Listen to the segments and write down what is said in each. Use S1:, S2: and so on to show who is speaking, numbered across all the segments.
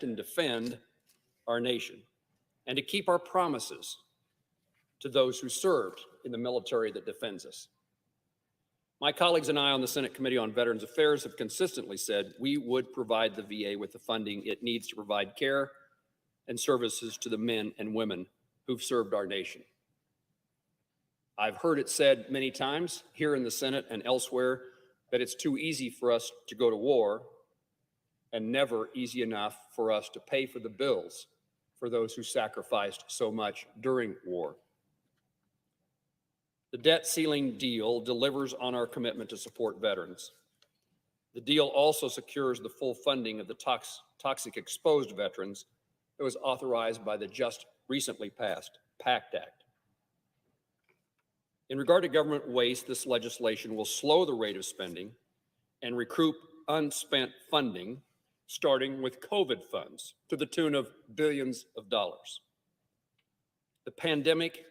S1: and defend our nation and to keep our promises to those who served in the military that defends us. My colleagues and I on the Senate Committee on Veterans Affairs have consistently said we would provide the VA with the funding it needs to provide care and services to the men and women who've served our nation. I've heard it said many times here in the Senate and elsewhere that it's too easy for us to go to war and never easy enough for us to pay for the bills for those who sacrificed so much during war. The debt ceiling deal delivers on our commitment to support veterans. The deal also secures the full funding of the toxic exposed veterans that was authorized by the just recently passed PACT Act. In regard to government waste, this legislation will slow the rate of spending and recoup unspent funding, starting with COVID funds to the tune of billions of dollars. The pandemic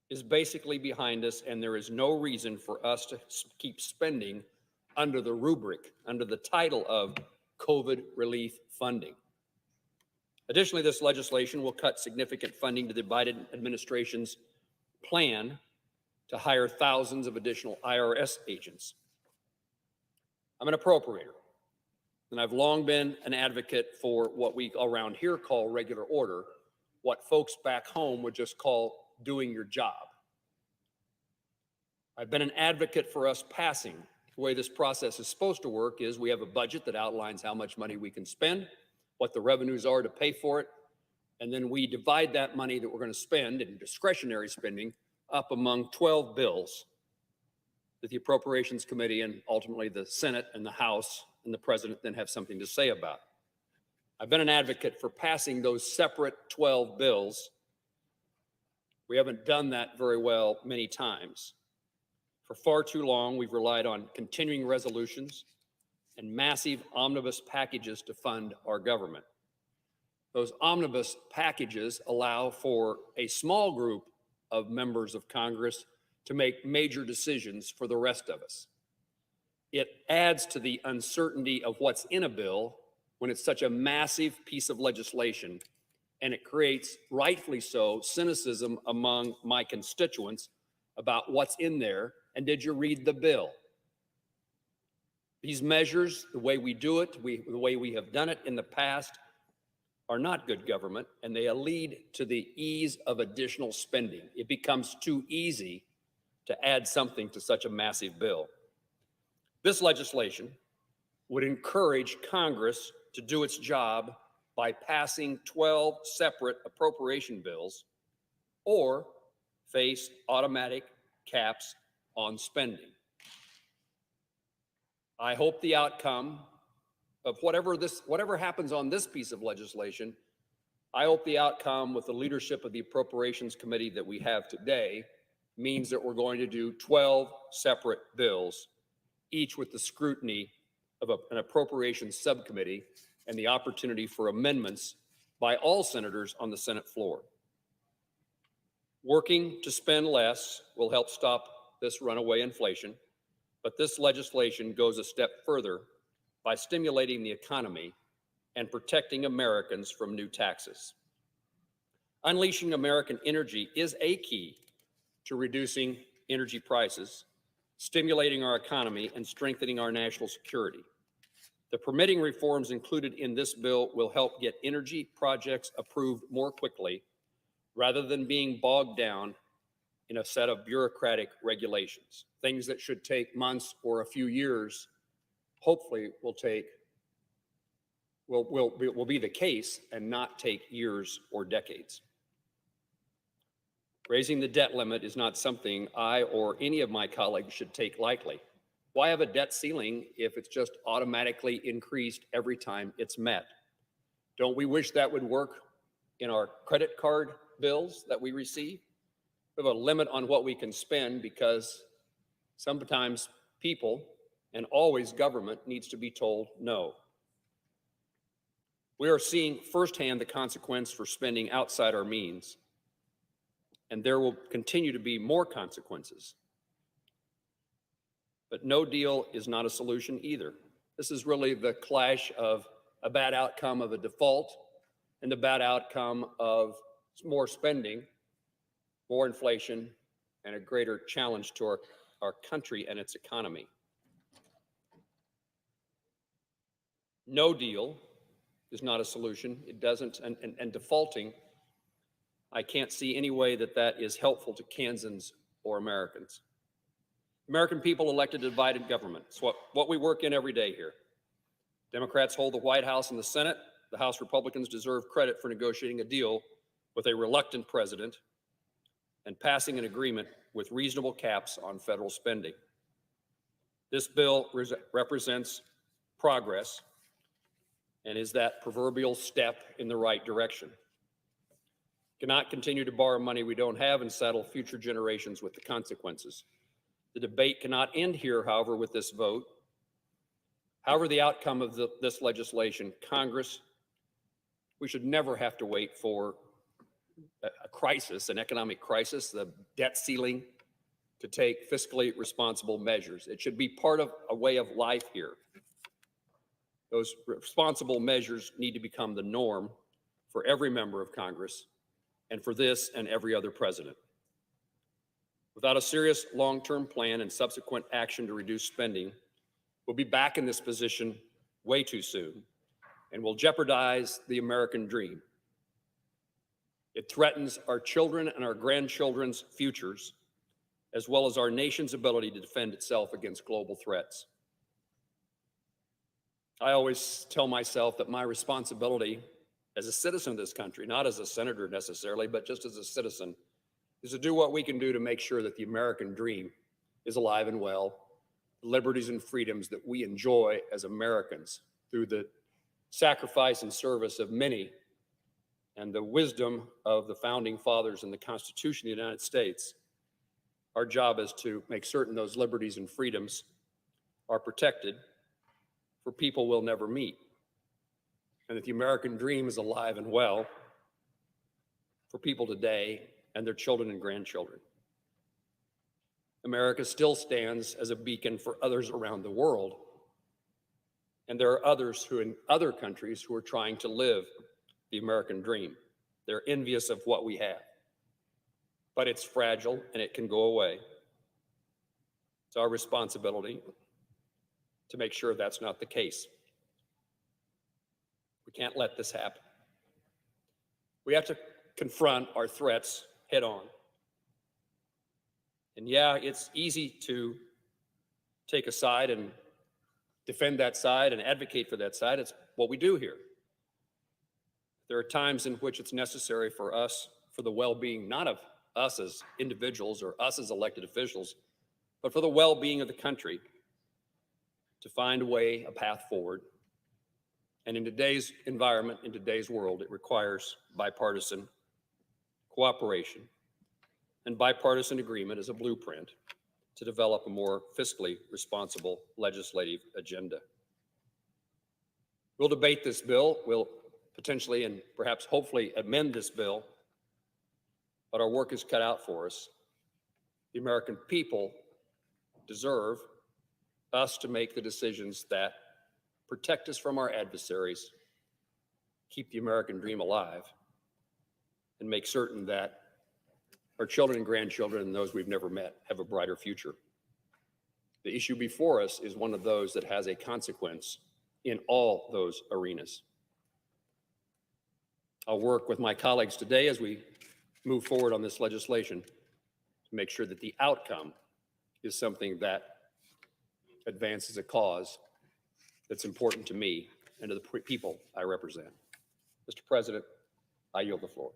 S1: is basically behind us, and there is no reason for us to keep spending under the rubric, under the title of COVID relief funding. Additionally, this legislation will cut significant funding to the Biden administration's plan to hire thousands of additional IRS agents. I'm an appropriator, and I've long been an advocate for what we around here call regular order, what folks back home would just call doing your job. I've been an advocate for us passing. The way this process is supposed to work is we have a budget that outlines how much money we can spend, what the revenues are to pay for it, and then we divide that money that we're going to spend in discretionary spending up among 12 bills that the Appropriations Committee and ultimately the Senate and the House and the President then have something to say about. I've been an advocate for passing those separate 12 bills. We haven't done that very well many times. For far too long, we've relied on continuing resolutions and massive omnibus packages to fund our government. Those omnibus packages allow for a small group of members of Congress to make major decisions for the rest of us. It adds to the uncertainty of what's in a bill when it's such a massive piece of legislation, and it creates, rightfully so, cynicism among my constituents about what's in there and did you read the bill? These measures, the way we do it, the way we have done it in the past, are not good government, and they lead to the ease of additional spending. It becomes too easy to add something to such a massive bill. This legislation would encourage Congress to do its job by passing 12 separate appropriation bills or face automatic caps on spending. I hope the outcome of whatever happens on this piece of legislation, I hope the outcome with the leadership of the Appropriations Committee that we have today means that we're going to do 12 separate bills, each with the scrutiny of an appropriations subcommittee and the opportunity for amendments by all senators on the Senate floor. Working to spend less will help stop this runaway inflation, but this legislation goes a step further by stimulating the economy and protecting Americans from new taxes. Unleashing American energy is a key to reducing energy prices, stimulating our economy, and strengthening our national security. The permitting reforms included in this bill will help get energy projects approved more quickly rather than being bogged down in a set of bureaucratic regulations. Things that should take months or a few years, hopefully will be the case and not take years or decades. Raising the debt limit is not something I or any of my colleagues should take lightly. Why have a debt ceiling if it's just automatically increased every time it's met? Don't we wish that would work in our credit card bills that we receive? We have a limit on what we can spend because sometimes people and always government needs to be told no. We are seeing firsthand the consequence for spending outside our means, and there will continue to be more consequences. But no deal is not a solution either. This is really the clash of a bad outcome of a default, and the bad outcome of more spending, more inflation, and a greater challenge to our country and its economy. No deal is not a solution. It doesn't, and defaulting, I can't see any way that that is helpful to Kansans or Americans. American people elected a divided government. It's what we work in every day here. Democrats hold the White House and the Senate. The House Republicans deserve credit for negotiating a deal with a reluctant president and passing an agreement with reasonable caps on federal spending. This bill represents progress and is that proverbial step in the right direction. Cannot continue to borrow money we don't have and saddle future generations with the consequences. The debate cannot end here, however, with this vote. However, the outcome of this legislation, Congress, we should never have to wait for a crisis, an economic crisis, the debt ceiling, to take fiscally responsible measures. It should be part of a way of life here. Those responsible measures need to become the norm for every member of Congress and for this and every other president. Without a serious long-term plan and subsequent action to reduce spending, we'll be back in this position way too soon and will jeopardize the American dream. It threatens our children and our grandchildren's futures, as well as our nation's ability to defend itself against global threats. I always tell myself that my responsibility as a citizen of this country, not as a senator necessarily, but just as a citizen, is to do what we can do to make sure that the American dream is alive and well, the liberties and freedoms that we enjoy as Americans through the sacrifice and service of many and the wisdom of the founding fathers and the Constitution of the United States. Our job is to make certain those liberties and freedoms are protected for people we'll never meet, and that the American dream is alive and well for people today and their children and grandchildren. America still stands as a beacon for others around the world, and there are others who in other countries who are trying to live the American dream. They're envious of what we have, but it's fragile and it can go away. It's our responsibility to make sure that's not the case. We can't let this happen. We have to confront our threats head on. And yeah, it's easy to take a side and defend that side and advocate for that side. It's what we do here. There are times in which it's necessary for us, for the well-being, not of us as individuals or us as elected officials, but for the well-being of the country, to find a way, a path forward. And in today's environment, in today's world, it requires bipartisan cooperation and bipartisan agreement as a blueprint to develop a more fiscally responsible legislative agenda. We'll debate this bill. We'll potentially and perhaps hopefully amend this bill, but our work is cut out for us. The American people deserve us to make the decisions that protect us from our adversaries, keep the American dream alive, and make certain that our children and grandchildren and those we've never met have a brighter future. The issue before us is one of those that has a consequence in all those arenas. I'll work with my colleagues today as we move forward on this legislation to make sure that the outcome is something that advances a cause that's important to me and to the people I represent. Mr. President, I yield the floor.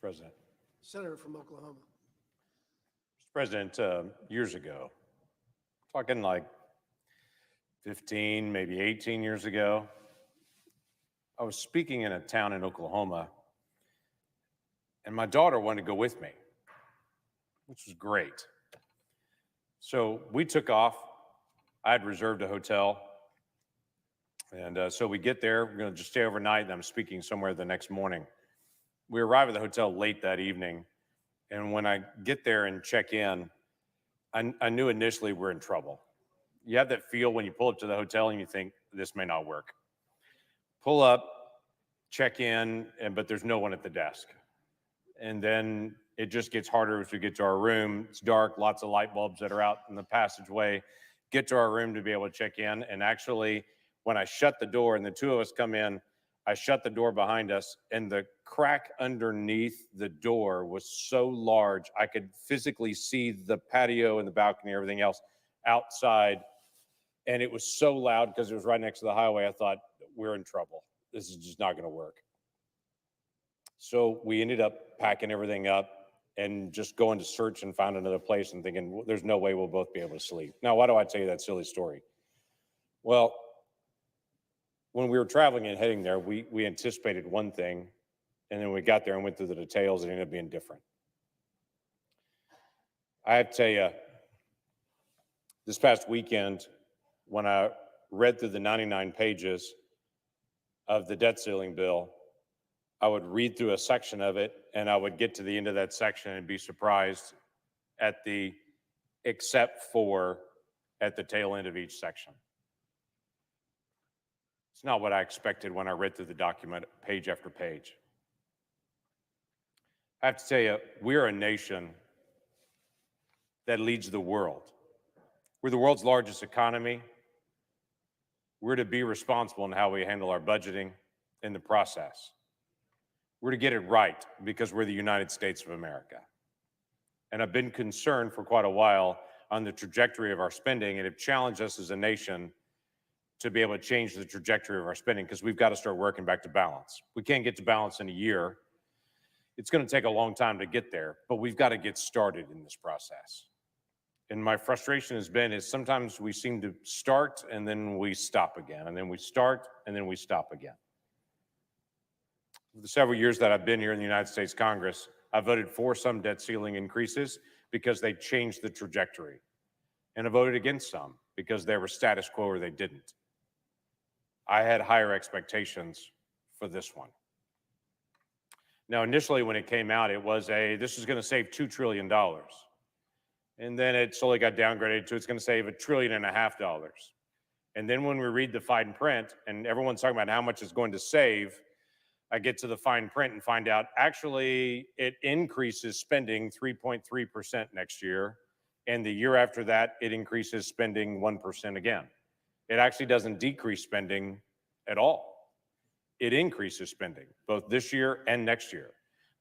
S2: President.
S3: Senator from Oklahoma.
S2: Mr. President, years ago, talking like 15, maybe 18 years ago, I was speaking in a town in Oklahoma, and my daughter wanted to go with me, which was great. So we took off. I had reserved a hotel. And so we get there, we're going to just stay overnight, and I'm speaking somewhere the next morning. We arrive at the hotel late that evening, and when I get there and check in, I knew initially we're in trouble. You have that feel when you pull up to the hotel and you think, this may not work. Pull up, check in, but there's no one at the desk. And then it just gets harder as we get to our room. It's dark, lots of light bulbs that are out in the passageway. Get to our room to be able to check in, and actually, when I shut the door and the two of us come in, I shut the door behind us, and the crack underneath the door was so large, I could physically see the patio and the balcony, everything else outside. And it was so loud because it was right next to the highway. I thought, we're in trouble. This is just not going to work. So we ended up packing everything up and just going to search and find another place and thinking, well, there's no way we'll both be able to sleep. Now, why do I tell you that silly story? Well, when we were traveling and heading there, we anticipated one thing, and then we got there and went through the details, and it ended up being different. I have to tell you, this past weekend, when I read through the 99 pages of the debt ceiling bill, I would read through a section of it, and I would get to the end of that section and be surprised at the except for at the tail end of each section. It's not what I expected when I read through the document page after page. I have to tell you, we're a nation that leads the world. We're the world's largest economy. We're to be responsible in how we handle our budgeting in the process. We're to get it right because we're the United States of America. And I've been concerned for quite a while on the trajectory of our spending, and have challenged us as a nation to be able to change the trajectory of our spending, because we've got to start working back to balance. We can't get to balance in a year. It's going to take a long time to get there, but we've got to get started in this process. And my frustration has been is sometimes we seem to start and then we stop again, and then we start and then we stop again. For the several years that I've been here in the United States Congress, I voted for some debt ceiling increases because they changed the trajectory. And I voted against some because they were status quo or they didn't. I had higher expectations for this one. Now, initially when it came out, it was this is going to save $2 trillion. And then it slowly got downgraded to it's going to save $1.5 trillion. And then when we read the fine print and everyone's talking about how much it's going to save, I get to the fine print and find out actually it increases spending 3.3% next year. And the year after that, it increases spending 1% again. It actually doesn't decrease spending at all. It increases spending, both this year and next year.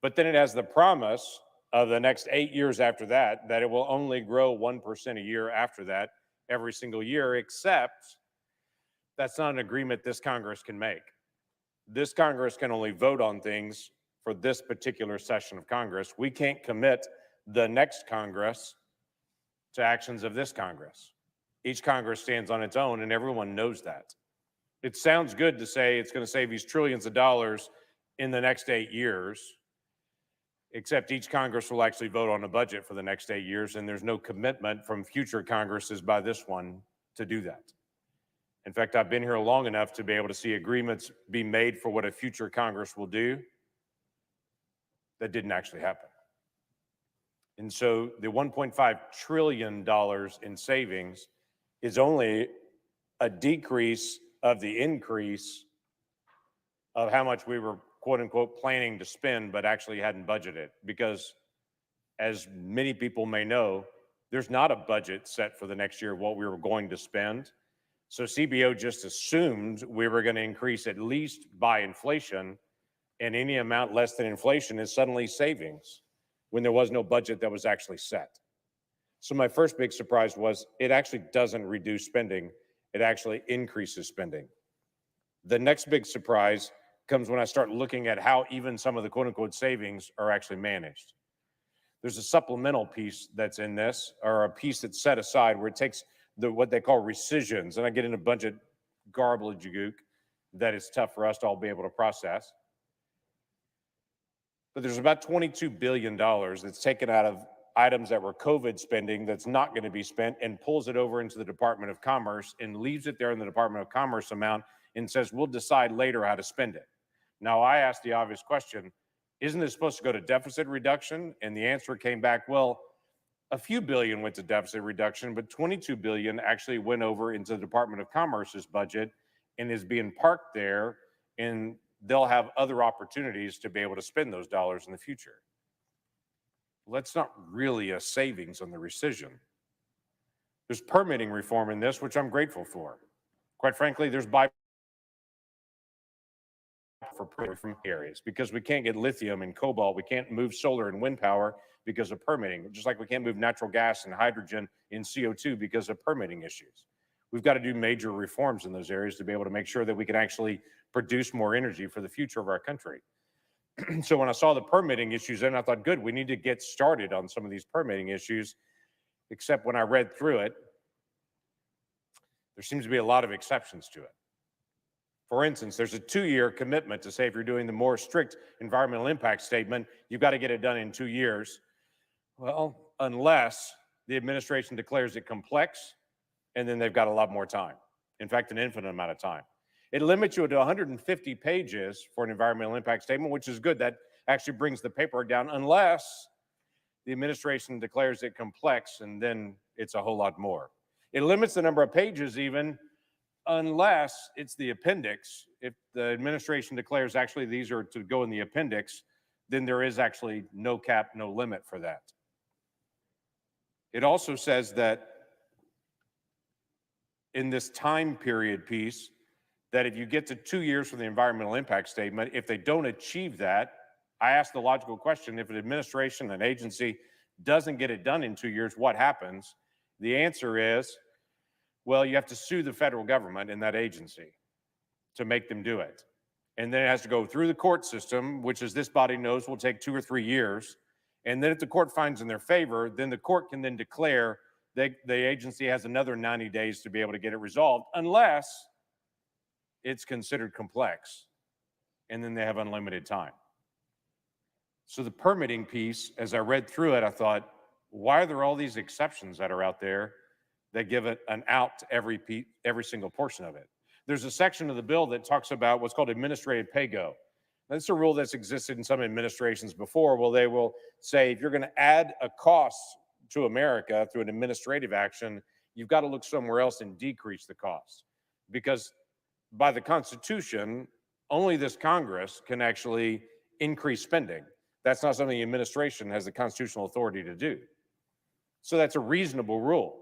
S2: But then it has the promise of the next 8 years after that, that it will only grow 1% a year after that, every single year, except that's not an agreement this Congress can make. This Congress can only vote on things for this particular session of Congress. We can't commit the next Congress to actions of this Congress. Each Congress stands on its own, and everyone knows that. It sounds good to say it's going to save these trillions of dollars in the next 8 years, except each Congress will actually vote on a budget for the next 8 years, and there's no commitment from future Congresses by this one to do that. In fact, I've been here long enough to be able to see agreements be made for what a future Congress will do that didn't actually happen. And so the $1.5 trillion in savings is only a decrease of the increase of how much we were, quote unquote, planning to spend, but actually hadn't budgeted. Because as many people may know, there's not a budget set for the next year of what we were going to spend. So CBO just assumed we were going to increase at least by inflation, and any amount less than inflation is suddenly savings when there was no budget that was actually set. So my first big surprise was it actually doesn't reduce spending, it actually increases spending. The next big surprise comes when I start looking at how even some of the quote unquote savings are actually managed. There's a supplemental piece that's in this, or a piece that's set aside where it takes what they call rescissions. And I get in a bunch of gobbledygook that is tough for us to all be able to process. But there's about $22 billion that's taken out of items that were COVID spending that's not going to be spent and pulls it over into the Department of Commerce and leaves it there in the Department of Commerce amount and says, we'll decide later how to spend it. Now, I asked the obvious question, isn't it supposed to go to deficit reduction? And the answer came back, well, a few billion went to deficit reduction, but 22 billion actually went over into the Department of Commerce's budget and is being parked there, and they'll have other opportunities to be able to spend those dollars in the future. Well, that's not really a savings on the rescission. There's permitting reform in this, which I'm grateful for. Quite frankly, there's from areas because we can't get lithium and cobalt. We can't move solar and wind power because of permitting, just like we can't move natural gas and hydrogen in CO2 because of permitting issues. We've got to do major reforms in those areas to be able to make sure that we can actually produce more energy for the future of our country. So when I saw the permitting issues, then I thought, good, we need to get started on some of these permitting issues, except when I read through it, there seems to be a lot of exceptions to it. For instance, there's a 2-year commitment to say if you're doing the more strict environmental impact statement, you've got to get it done in 2 years. Well, unless the administration declares it complex, and then they've got a lot more time. In fact, an infinite amount of time. It limits you to 150 pages for an environmental impact statement, which is good. That actually brings the paperwork down, unless the administration declares it complex, and then it's a whole lot more. It limits the number of pages even, unless it's the appendix. If the administration declares actually these are to go in the appendix, then there is actually no cap, no limit for that. It also says that in this time period piece, that if you get to 2 years for the environmental impact statement, if they don't achieve that, I asked the logical question, if an administration, an agency doesn't get it done in 2 years, what happens? The answer is, well, you have to sue the federal government and that agency to make them do it. And then it has to go through the court system, which, as this body knows, will take 2 or 3 years. And then if the court finds in their favor, then the court can then declare that the agency has another 90 days to be able to get it resolved, unless it's considered complex. And then they have unlimited time. So the permitting piece, as I read through it, I thought, why are there all these exceptions that are out there that give it an out to every single portion of it? There's a section of the bill that talks about what's called administrative pay-go. That's a rule that's existed in some administrations before. Well, they will say, if you're going to add a cost to America through an administrative action, you've got to look somewhere else and decrease the cost. Because by the Constitution, only this Congress can actually increase spending. That's not something the administration has the constitutional authority to do. So that's a reasonable rule.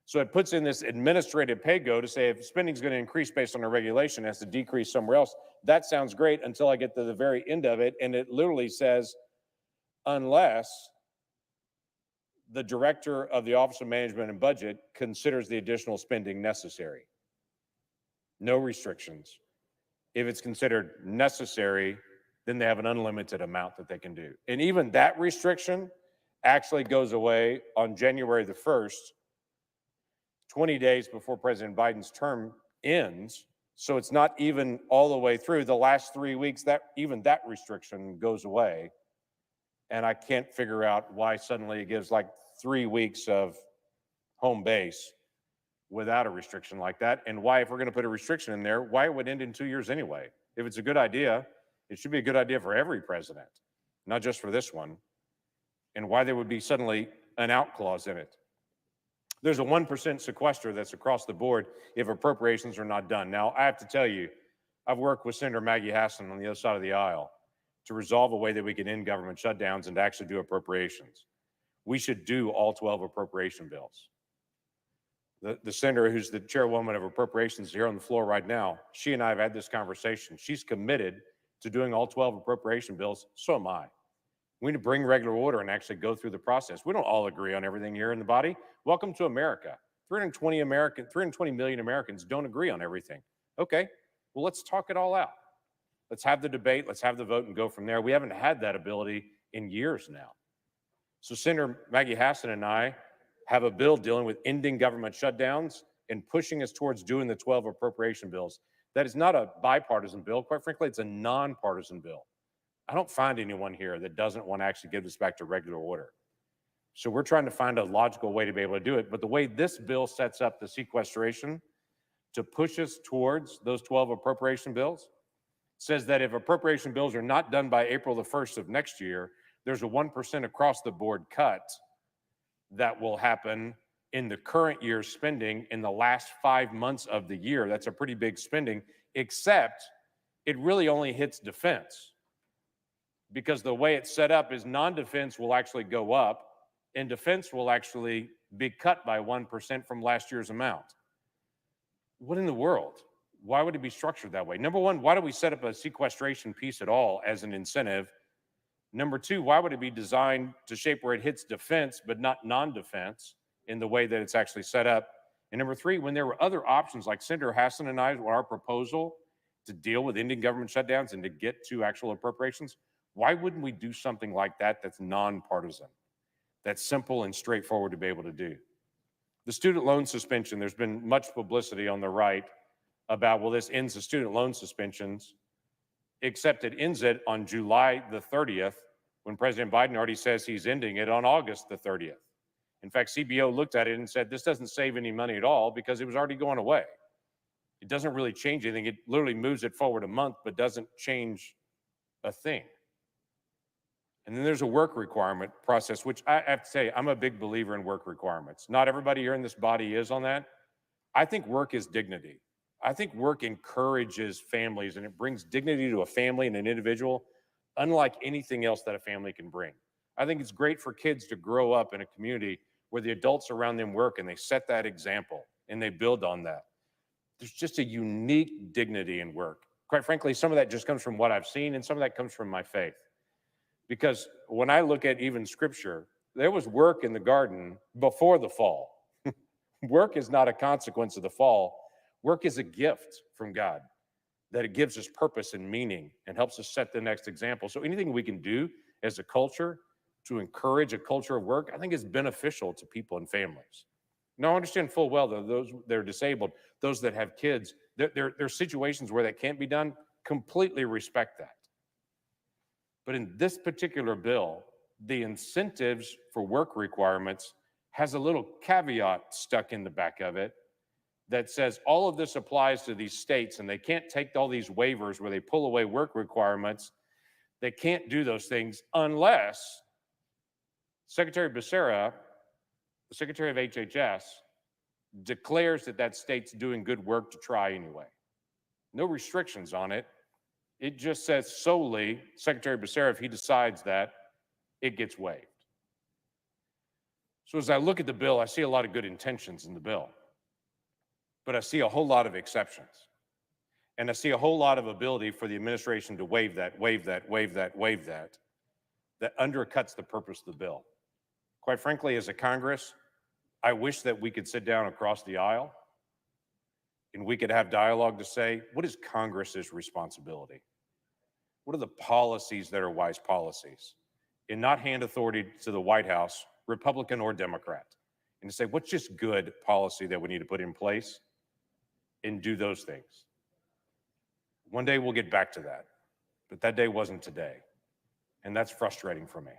S2: So it puts in this administrative pay-go to say if spending is going to increase based on a regulation, it has to decrease somewhere else. That sounds great until I get to the very end of it, and it literally says, unless the director of the Office of Management and Budget considers the additional spending necessary. No restrictions. If it's considered necessary, then they have an unlimited amount that they can do. And even that restriction actually goes away on January the 1st, 20 days before President Biden's term ends. So it's not even all the way through the last 3 weeks that even that restriction goes away. And I can't figure out why suddenly it gives like 3 weeks of home base without a restriction like that. And why, if we're going to put a restriction in there, why it would end in 2 years anyway. If it's a good idea, it should be a good idea for every president, not just for this one. And why there would be suddenly an out clause in it. There's a 1% sequester that's across the board if appropriations are not done. Now, I have to tell you, I've worked with Senator Maggie Hassan on the other side of the aisle to resolve a way that we can end government shutdowns and to actually do appropriations. We should do all 12 appropriation bills. The senator who's the chairwoman of appropriations here on the floor right now, she and I have had this conversation. She's committed to doing all 12 appropriation bills. So am I. We need to bring regular order and actually go through the process. We don't all agree on everything here in the body. Welcome to America. 320 million Americans don't agree on everything. Okay, well, let's talk it all out. Let's have the debate, let's have the vote and go from there. We haven't had that ability in years now. So Senator Maggie Hassan and I have a bill dealing with ending government shutdowns and pushing us towards doing the 12 appropriation bills. That is not a bipartisan bill. Quite frankly, it's a nonpartisan bill. I don't find anyone here that doesn't want to actually give this back to regular order. So we're trying to find a logical way to be able to do it. But the way this bill sets up the sequestration to push us towards those 12 appropriation bills says that if appropriation bills are not done by April the 1st of next year, there's a 1% across the board cut that will happen in the current year's spending in the last 5 months of the year. That's a pretty big spending, except it really only hits defense, because the way it's set up is non-defense will actually go up and defense will actually be cut by 1% from last year's amount. What in the world? Why would it be structured that way? Number one, why do we set up a sequestration piece at all as an incentive? Number two, why would it be designed to shape where it hits defense but not non-defense in the way that it's actually set up? And number three, when there were other options like Senator Hassan and our proposal to deal with ending government shutdowns and to get to actual appropriations, why wouldn't we do something like that that's nonpartisan, that's simple and straightforward to be able to do? The student loan suspension, there's been much publicity on the right about, well, this ends the student loan suspensions, except it ends it on July the 30th, when President Biden already says he's ending it on August the 30th. In fact, CBO looked at it and said, this doesn't save any money at all because it was already going away. It doesn't really change anything. It literally moves it forward a month, but doesn't change a thing. And then there's a work requirement process, which I have to say, I'm a big believer in work requirements. Not everybody here in this body is on that. I think work is dignity. I think work encourages families and it brings dignity to a family and an individual, unlike anything else that a family can bring. I think it's great for kids to grow up in a community where the adults around them work and they set that example and they build on that. There's just a unique dignity in work. Quite frankly, some of that just comes from what I've seen and some of that comes from my faith. Because when I look at even scripture, there was work in the garden before the fall. Work is not a consequence of the fall. Work is a gift from God, that it gives us purpose and meaning and helps us set the next example. So anything we can do as a culture to encourage a culture of work, I think is beneficial to people and families. Now, I understand full well that those that are disabled, those that have kids, there are situations where that can't be done. Completely respect that. But in this particular bill, the incentives for work requirements has a little caveat stuck in the back of it that says all of this applies to these states and they can't take all these waivers where they pull away work requirements. They can't do those things unless Secretary Becerra, the Secretary of HHS, declares that that state's doing good work to try anyway. No restrictions on it. It just says solely, Secretary Becerra, if he decides that, it gets waived. So as I look at the bill, I see a lot of good intentions in the bill, but I see a whole lot of exceptions. And I see a whole lot of ability for the administration to waive that, that undercuts the purpose of the bill. Quite frankly, as a Congress, I wish that we could sit down across the aisle and we could have dialogue to say, what is Congress's responsibility? What are the policies that are wise policies? And not hand authority to the White House, Republican or Democrat, and to say, what's just good policy that we need to put in place and do those things. One day we'll get back to that, but that day wasn't today. And that's frustrating for me.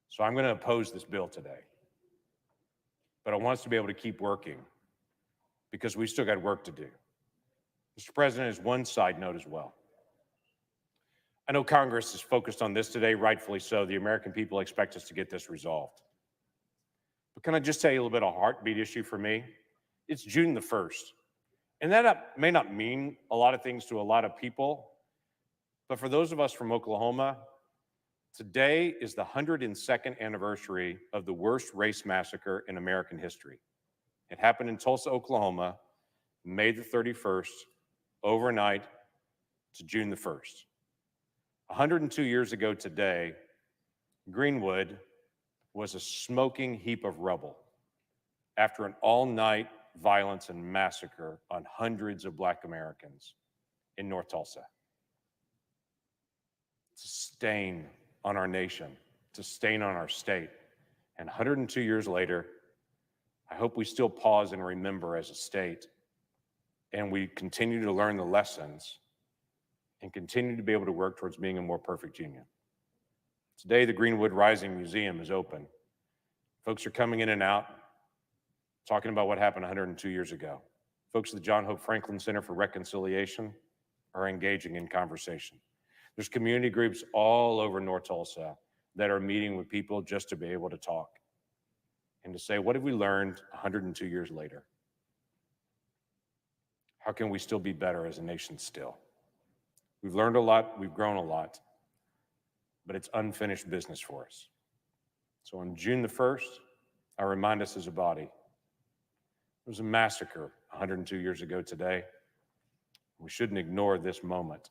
S2: So I'm going to oppose this bill today. But I want us to be able to keep working because we still got work to do. Mr. President, is one side note as well. I know Congress is focused on this today, rightfully so. The American people expect us to get this resolved. But can I just tell you a little bit of a heartbeat issue for me? It's June the 1st. And that may not mean a lot of things to a lot of people, but for those of us from Oklahoma, today is the 102nd anniversary of the worst race massacre in American history. It happened in Tulsa, Oklahoma, May the 31st, overnight to June the 1st. 102 years ago today, Greenwood was a smoking heap of rubble after an all-night violence and massacre on hundreds of Black Americans in North Tulsa. It's a stain on our nation. It's a stain on our state. And 102 years later, I hope we still pause and remember as a state, and we continue to learn the lessons and continue to be able to work towards being a more perfect union. Today, the Greenwood Rising Museum is open. Folks are coming in and out, talking about what happened 102 years ago. Folks at the John Hope Franklin Center for Reconciliation are engaging in conversation. There's community groups all over North Tulsa that are meeting with people just to be able to talk and to say, what have we learned 102 years later? How can we still be better as a nation still? We've learned a lot, we've grown a lot, but it's unfinished business for us. So on June the 1st, I remind us as a body, there was a massacre 102 years ago today. We shouldn't ignore this moment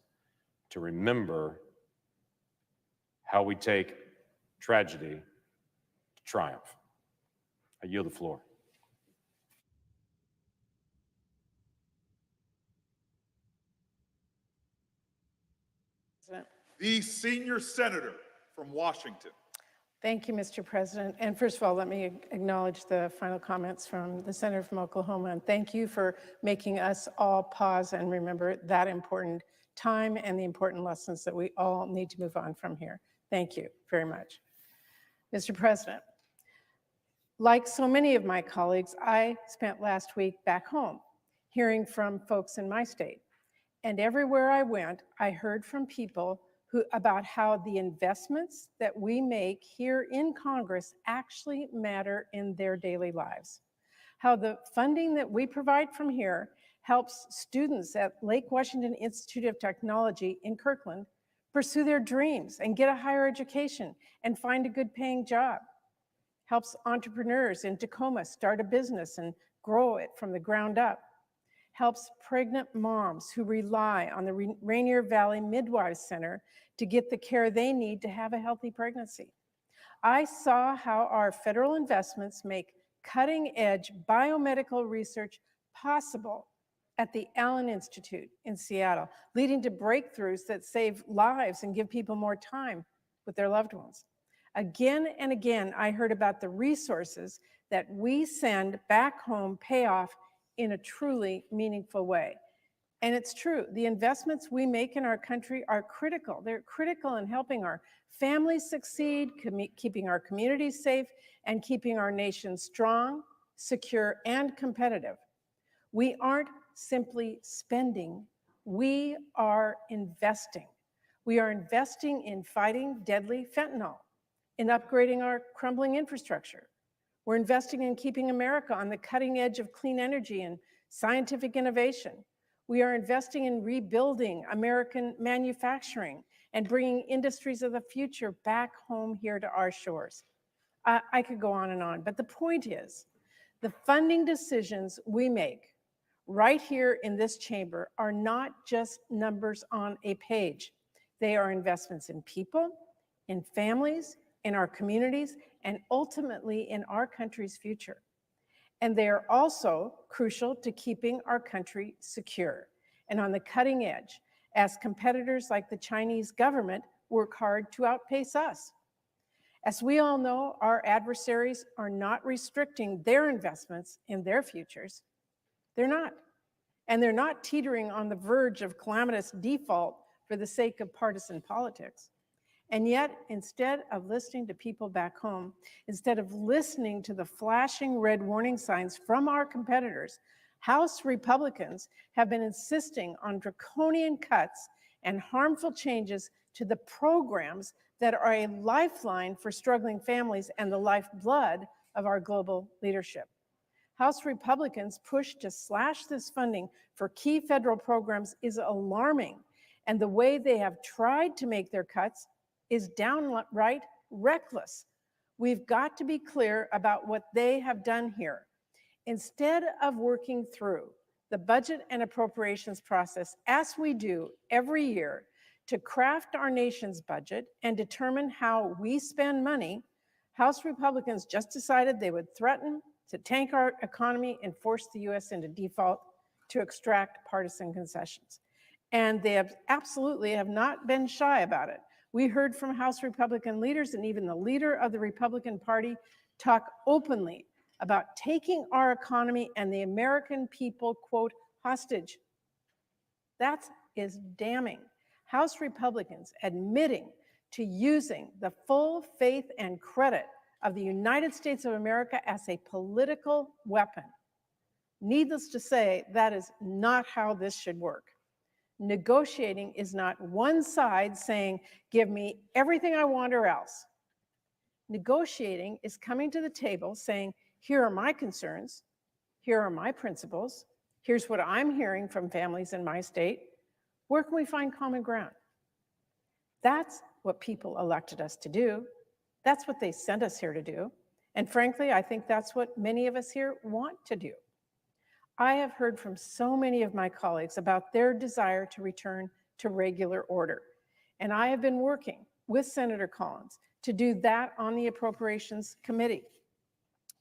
S2: to remember how we take tragedy to triumph. I yield the floor.
S3: The senior senator from Washington.
S4: Thank you, Mr. President. And first of all, let me acknowledge the final comments from the senator from Oklahoma. And thank you for making us all pause and remember that important time and the important lessons that we all need to move on from here. Thank you very much. Mr. President, like so many of my colleagues, I spent last week back home hearing from folks in my state. And everywhere I went, I heard from people about how the investments that we make here in Congress actually matter in their daily lives. How the funding that we provide from here helps students at Lake Washington Institute of Technology in Kirkland pursue their dreams and get a higher education and find a good paying job. Helps entrepreneurs in Tacoma start a business and grow it from the ground up. Helps pregnant moms who rely on the Rainier Valley Midwives Center to get the care they need to have a healthy pregnancy. I saw how our federal investments make cutting-edge biomedical research possible at the Allen Institute in Seattle, leading to breakthroughs that save lives and give people more time with their loved ones. Again and again, I heard about the resources that we send back home pay off in a truly meaningful way. And it's true, the investments we make in our country are critical. They're critical in helping our families succeed, keeping our communities safe, and keeping our nation strong, secure, and competitive. We aren't simply spending, we are investing. We are investing in fighting deadly fentanyl, in upgrading our crumbling infrastructure. We're investing in keeping America on the cutting edge of clean energy and scientific innovation. We are investing in rebuilding American manufacturing and bringing industries of the future back home here to our shores. I could go on, but the point is, the funding decisions we make right here in this chamber are not just numbers on a page. They are investments in people, in families, in our communities, and ultimately in our country's future. And they are also crucial to keeping our country secure and on the cutting edge as competitors like the Chinese government work hard to outpace us. As we all know, our adversaries are not restricting their investments in their futures. They're not. And they're not teetering on the verge of calamitous default for the sake of partisan politics. And yet, instead of listening to people back home, instead of listening to the flashing red warning signs from our competitors, House Republicans have been insisting on draconian cuts and harmful changes to the programs that are a lifeline for struggling families and the lifeblood of our global leadership. House Republicans' push to slash this funding for key federal programs is alarming, and the way they have tried to make their cuts is downright reckless. We've got to be clear about what they have done here. Instead of working through the budget and appropriations process, as we do every year, to craft our nation's budget and determine how we spend money, House Republicans just decided they would threaten to tank our economy and force the US into default to extract partisan concessions. And they absolutely have not been shy about it. We heard from House Republican leaders and even the leader of the Republican Party talk openly about taking our economy and the American people, quote, hostage. That is damning. House Republicans admitting to using the full faith and credit of the United States of America as a political weapon. Needless to say, that is not how this should work. Negotiating is not one side saying, give me everything I want or else. Negotiating is coming to the table saying, here are my concerns, here are my principles, here's what I'm hearing from families in my state. Where can we find common ground? That's what people elected us to do. That's what they sent us here to do. And frankly, I think that's what many of us here want to do. I have heard from so many of my colleagues about their desire to return to regular order. And I have been working with Senator Collins to do that on the Appropriations Committee.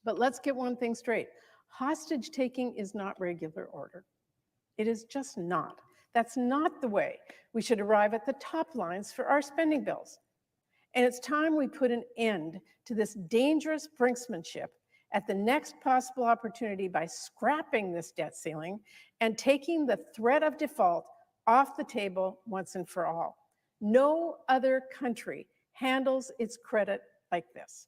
S4: But let's get one thing straight. Hostage taking is not regular order. It is just not. That's not the way we should arrive at the top lines for our spending bills. And it's time we put an end to this dangerous brinksmanship at the next possible opportunity by scrapping this debt ceiling and taking the threat of default off the table once and for all. No other country handles its credit like this.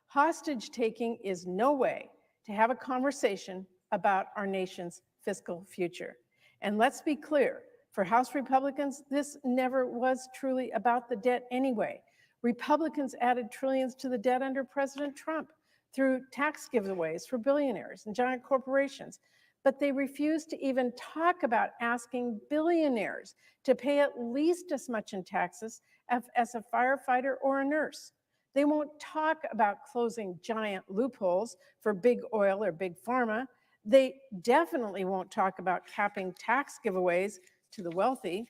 S4: Hostage taking is no way to have a conversation about our nation's fiscal future. And let's be clear, for House Republicans, this never was truly about the debt anyway. Republicans added trillions to the debt under President Trump through tax giveaways for billionaires and giant corporations. But they refused to even talk about asking billionaires to pay at least as much in taxes as a firefighter or a nurse. They won't talk about closing giant loopholes for big oil or big pharma. They definitely won't talk about capping tax giveaways to the wealthy.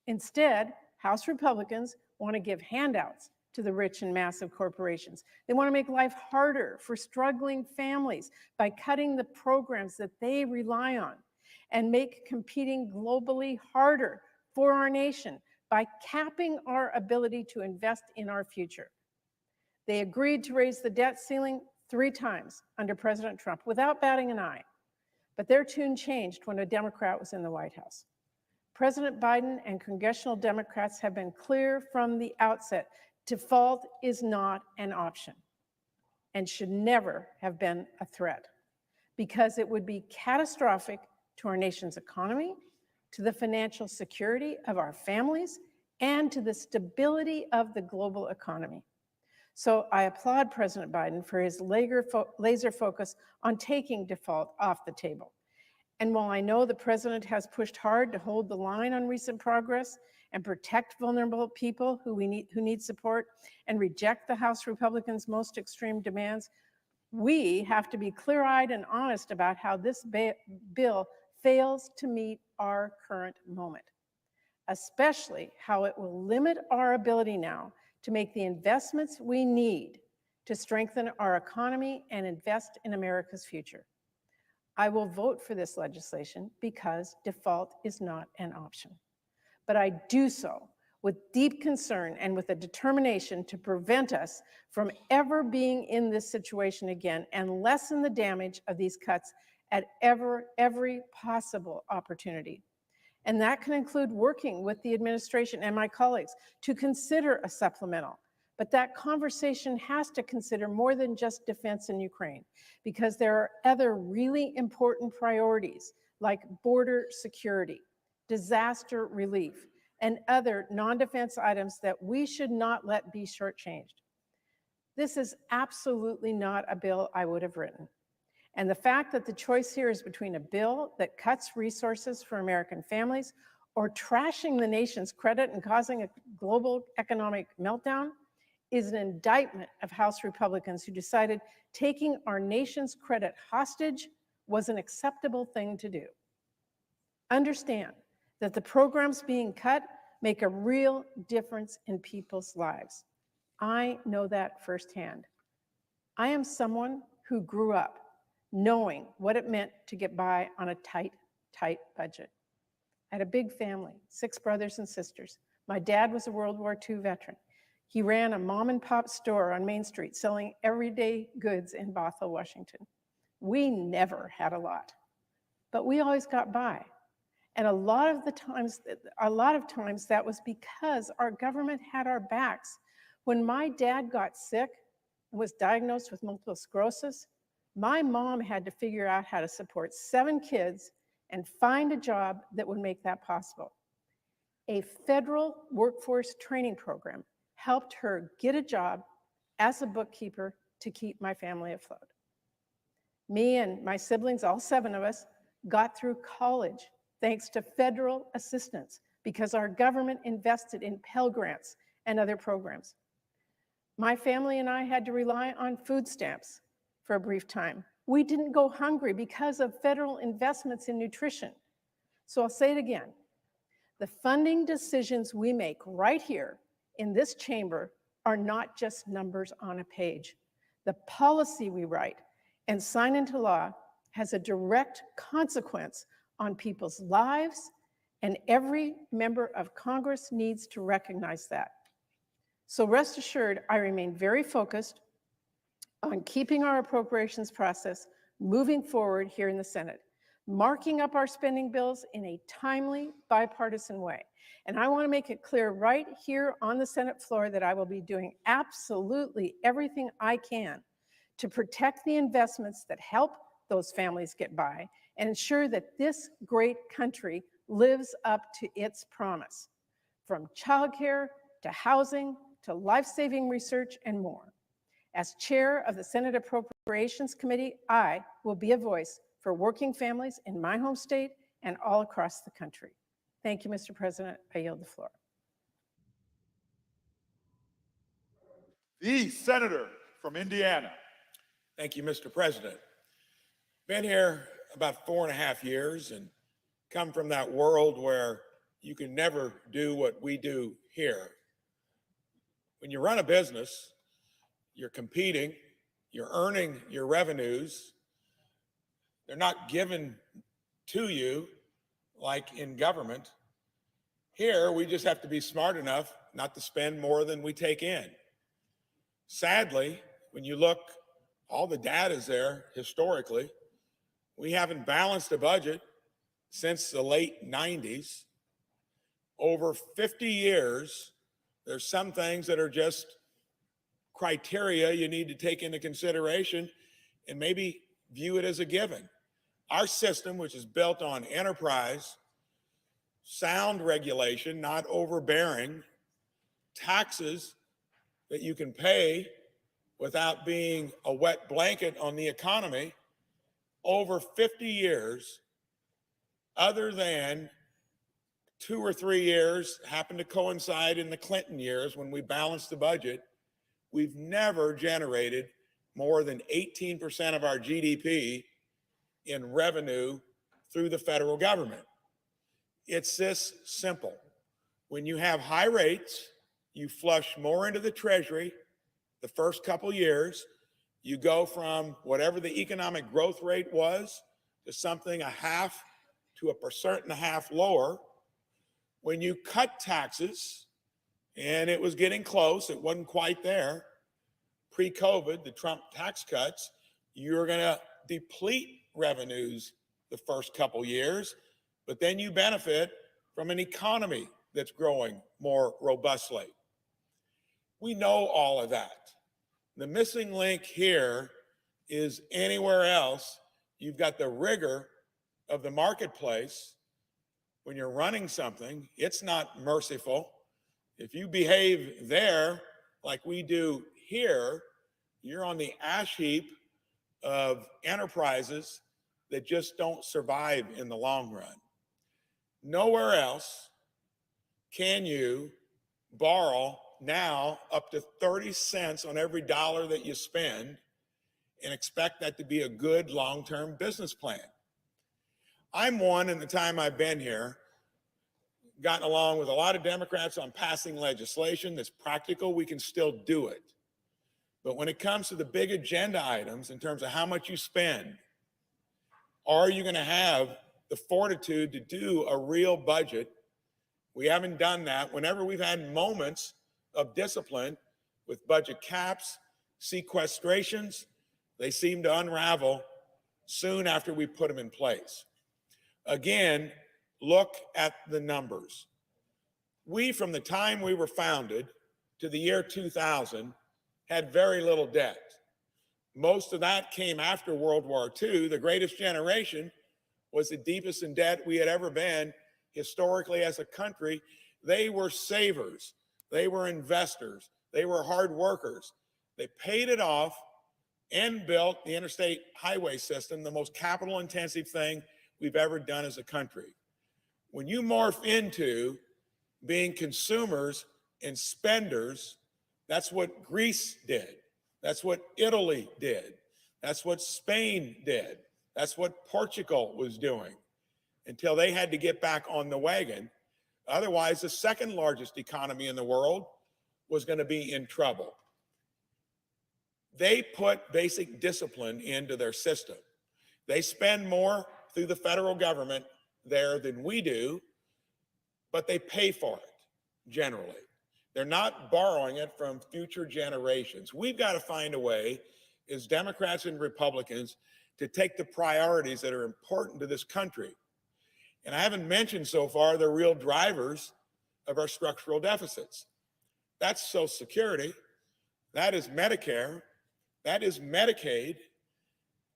S4: Instead, House Republicans want to give handouts to the rich and massive corporations. They want to make life harder for struggling families by cutting the programs that they rely on, and make competing globally harder for our nation by capping our ability to invest in our future. They agreed to raise the debt ceiling 3 times under President Trump without batting an eye. But their tune changed when a Democrat was in the White House. President Biden and congressional Democrats have been clear from the outset: default is not an option and should never have been a threat, because it would be catastrophic to our nation's economy, to the financial security of our families, and to the stability of the global economy. So I applaud President Biden for his laser focus on taking default off the table. And while I know the president has pushed hard to hold the line on recent progress and protect vulnerable people who need support and reject the House Republicans' most extreme demands, we have to be clear-eyed and honest about how this bill fails to meet our current moment, especially how it will limit our ability now to make the investments we need to strengthen our economy and invest in America's future. I will vote for this legislation because default is not an option. But I do so with deep concern and with a determination to prevent us from ever being in this situation again and lessen the damage of these cuts at every possible opportunity. And that can include working with the administration and my colleagues to consider a supplemental. But that conversation has to consider more than just defense in Ukraine, because there are other really important priorities like border security, disaster relief, and other non-defense items that we should not let be shortchanged. This is absolutely not a bill I would have written. And the fact that the choice here is between a bill that cuts resources for American families or trashing the nation's credit and causing a global economic meltdown is an indictment of House Republicans who decided taking our nation's credit hostage was an acceptable thing to do. Understand that the programs being cut make a real difference in people's lives. I know that firsthand. I am someone who grew up knowing what it meant to get by on a tight budget. I had a big family, 6 brothers and sisters. My dad was a World War II veteran. He ran a mom and pop store on Main Street selling everyday goods in Bothell, Washington. We never had a lot, but we always got by. And a lot of times that was because our government had our backs. When my dad got sick and was diagnosed with multiple sclerosis, my mom had to figure out how to support 7 kids and find a job that would make that possible. A federal workforce training program helped her get a job as a bookkeeper to keep my family afloat. Me and my siblings, all 7 of us, got through college thanks to federal assistance because our government invested in Pell Grants and other programs. My family and I had to rely on food stamps for a brief time. We didn't go hungry because of federal investments in nutrition. So I'll say it again. The funding decisions we make right here in this chamber are not just numbers on a page. The policy we write and sign into law has a direct consequence on people's lives, and every member of Congress needs to recognize that. So rest assured, I remain very focused on keeping our appropriations process moving forward here in the Senate, marking up our spending bills in a timely, bipartisan way. And I want to make it clear right here on the Senate floor that I will be doing absolutely everything I can to protect the investments that help those families get by and ensure that this great country lives up to its promise, from childcare to housing to life-saving research and more. As chair of the Senate Appropriations Committee, I will be a voice for working families in my home state and all across the country. Thank you, Mr. President. I yield the floor.
S3: The senator from Indiana.
S5: Thank you, Mr. President. Been here about 4.5 years and come from that world where you can never do what we do here. When you run a business, you're competing, you're earning your revenues. They're not given to you like in government. Here, we just have to be smart enough not to spend more than we take in. Sadly, when you look, all the data is there historically. We haven't balanced a budget since the late 90s. Over 50 years, there's some things that are just criteria you need to take into consideration and maybe view it as a given. Our system, which is built on enterprise, sound regulation, not overbearing, taxes that you can pay without being a wet blanket on the economy, over 50 years, other than 2 or 3 years happened to coincide in the Clinton years when we balanced the budget, we've never generated more than 18% of our GDP in revenue through the federal government. It's this simple. When you have high rates, you flush more into the Treasury the first couple years. You go from whatever the economic growth rate was to something 0.5 to 1.5% lower. When you cut taxes, and it was getting close, it wasn't quite there, pre-COVID, the Trump tax cuts, you're going to deplete revenues the first couple years, but then you benefit from an economy that's growing more robustly. We know all of that. The missing link here is anywhere else, you've got the rigor of the marketplace. When you're running something, it's not merciful. If you behave there like we do here, you're on the ash heap of enterprises that just don't survive in the long run. Nowhere else can you borrow now up to 30 cents on every dollar that you spend and expect that to be a good long-term business plan. I'm one, in the time I've been here, gotten along with a lot of Democrats on passing legislation that's practical. We can still do it. But when it comes to the big agenda items in terms of how much you spend, are you going to have the fortitude to do a real budget We haven't done that. Whenever we've had moments of discipline with budget caps, sequestrations, they seem to unravel soon after we put them in place. Again, look at the numbers. We, from the time we were founded to the year 2000, had very little debt. Most of that came after World War II. The greatest generation was the deepest in debt we had ever been historically as a country. They were savers. They were investors. They were hard workers. They paid it off and built the interstate highway system, the most capital intensive thing we've ever done as a country. When you morph into being consumers and spenders, that's what Greece did. That's what Italy did. That's what Spain did. That's what Portugal was doing until they had to get back on the wagon. Otherwise, the second largest economy in the world was going to be in trouble. They put basic discipline into their system. They spend more through the federal government there than we do, but they pay for it generally. They're not borrowing it from future generations. We've got to find a way, as Democrats and Republicans, to take the priorities that are important to this country. And I haven't mentioned so far the real drivers of our structural deficits. That's Social Security, that is Medicare, that is Medicaid,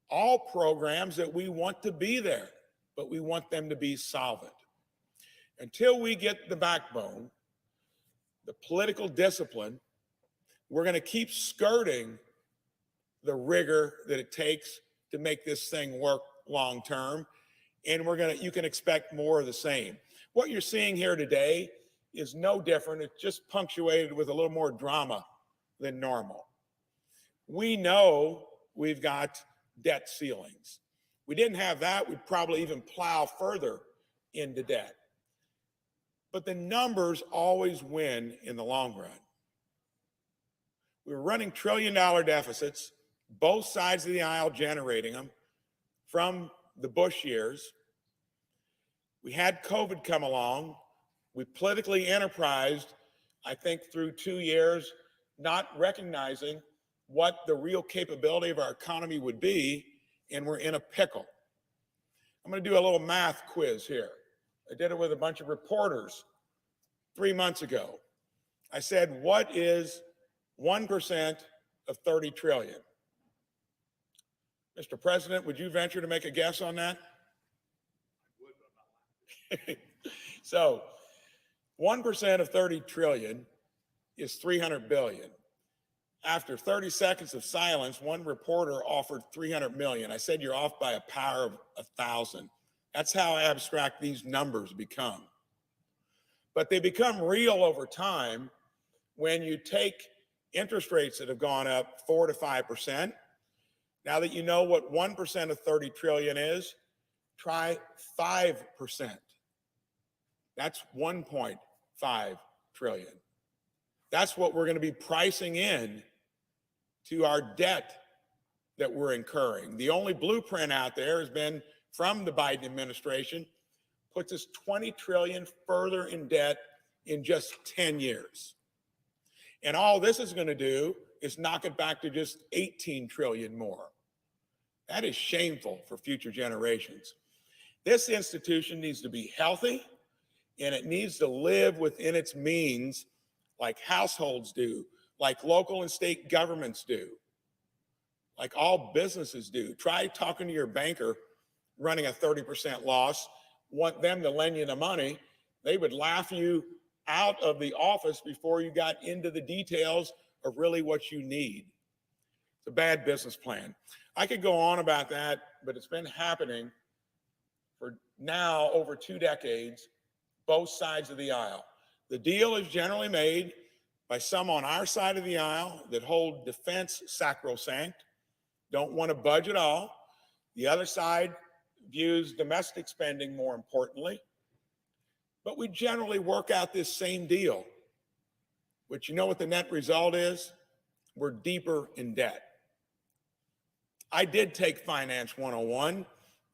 S5: all programs that we want to be there, but we want them to be solvent. Until we get the backbone, the political discipline, we're going to keep skirting the rigor that it takes to make this thing work long term. And you can expect more of the same. What you're seeing here today is no different. It's just punctuated with a little more drama than normal. We know we've got debt ceilings. We didn't have that, we'd probably even plow further into debt. But the numbers always win in the long run. We were running trillion-dollar deficits, both sides of the aisle generating them from the Bush years. We had COVID come along. We politically enterprised, I think, through 2 years, not recognizing what the real capability of our economy would be, and we're in a pickle. I'm going to do a little math quiz here. I did it with a bunch of reporters 3 months ago. I said, what is 1% of 30 trillion? Mr. President, would you venture to make a guess on that? So 1% of 30 trillion is 300 billion. After 30 seconds of silence, one reporter offered 300 million. I said, you're off by a power of 1,000. That's how abstract these numbers become. But they become real over time when you take interest rates that have gone up 4 to 5%. Now that you know what 1% of 30 trillion is, try 5%. That's 1.5 trillion. That's what we're going to be pricing in to our debt that we're incurring. The only blueprint out there has been from the Biden administration, puts us 20 trillion further in debt in just 10 years. And all this is going to do is knock it back to just 18 trillion more. That is shameful for future generations. This institution needs to be healthy, and it needs to live within its means like households do, like local and state governments do, like all businesses do. Try talking to your banker running a 30% loss, want them to lend you the money. They would laugh you out of the office before you got into the details of really what you need. It's a bad business plan. I could go on about that, but it's been happening for now over 2 decades, both sides of the aisle. The deal is generally made by some on our side of the aisle that hold defense sacrosanct, don't want to budge at all. The other side views domestic spending more importantly. But we generally work out this same deal, which you know what the net result is? We're deeper in debt. I did take Finance 101.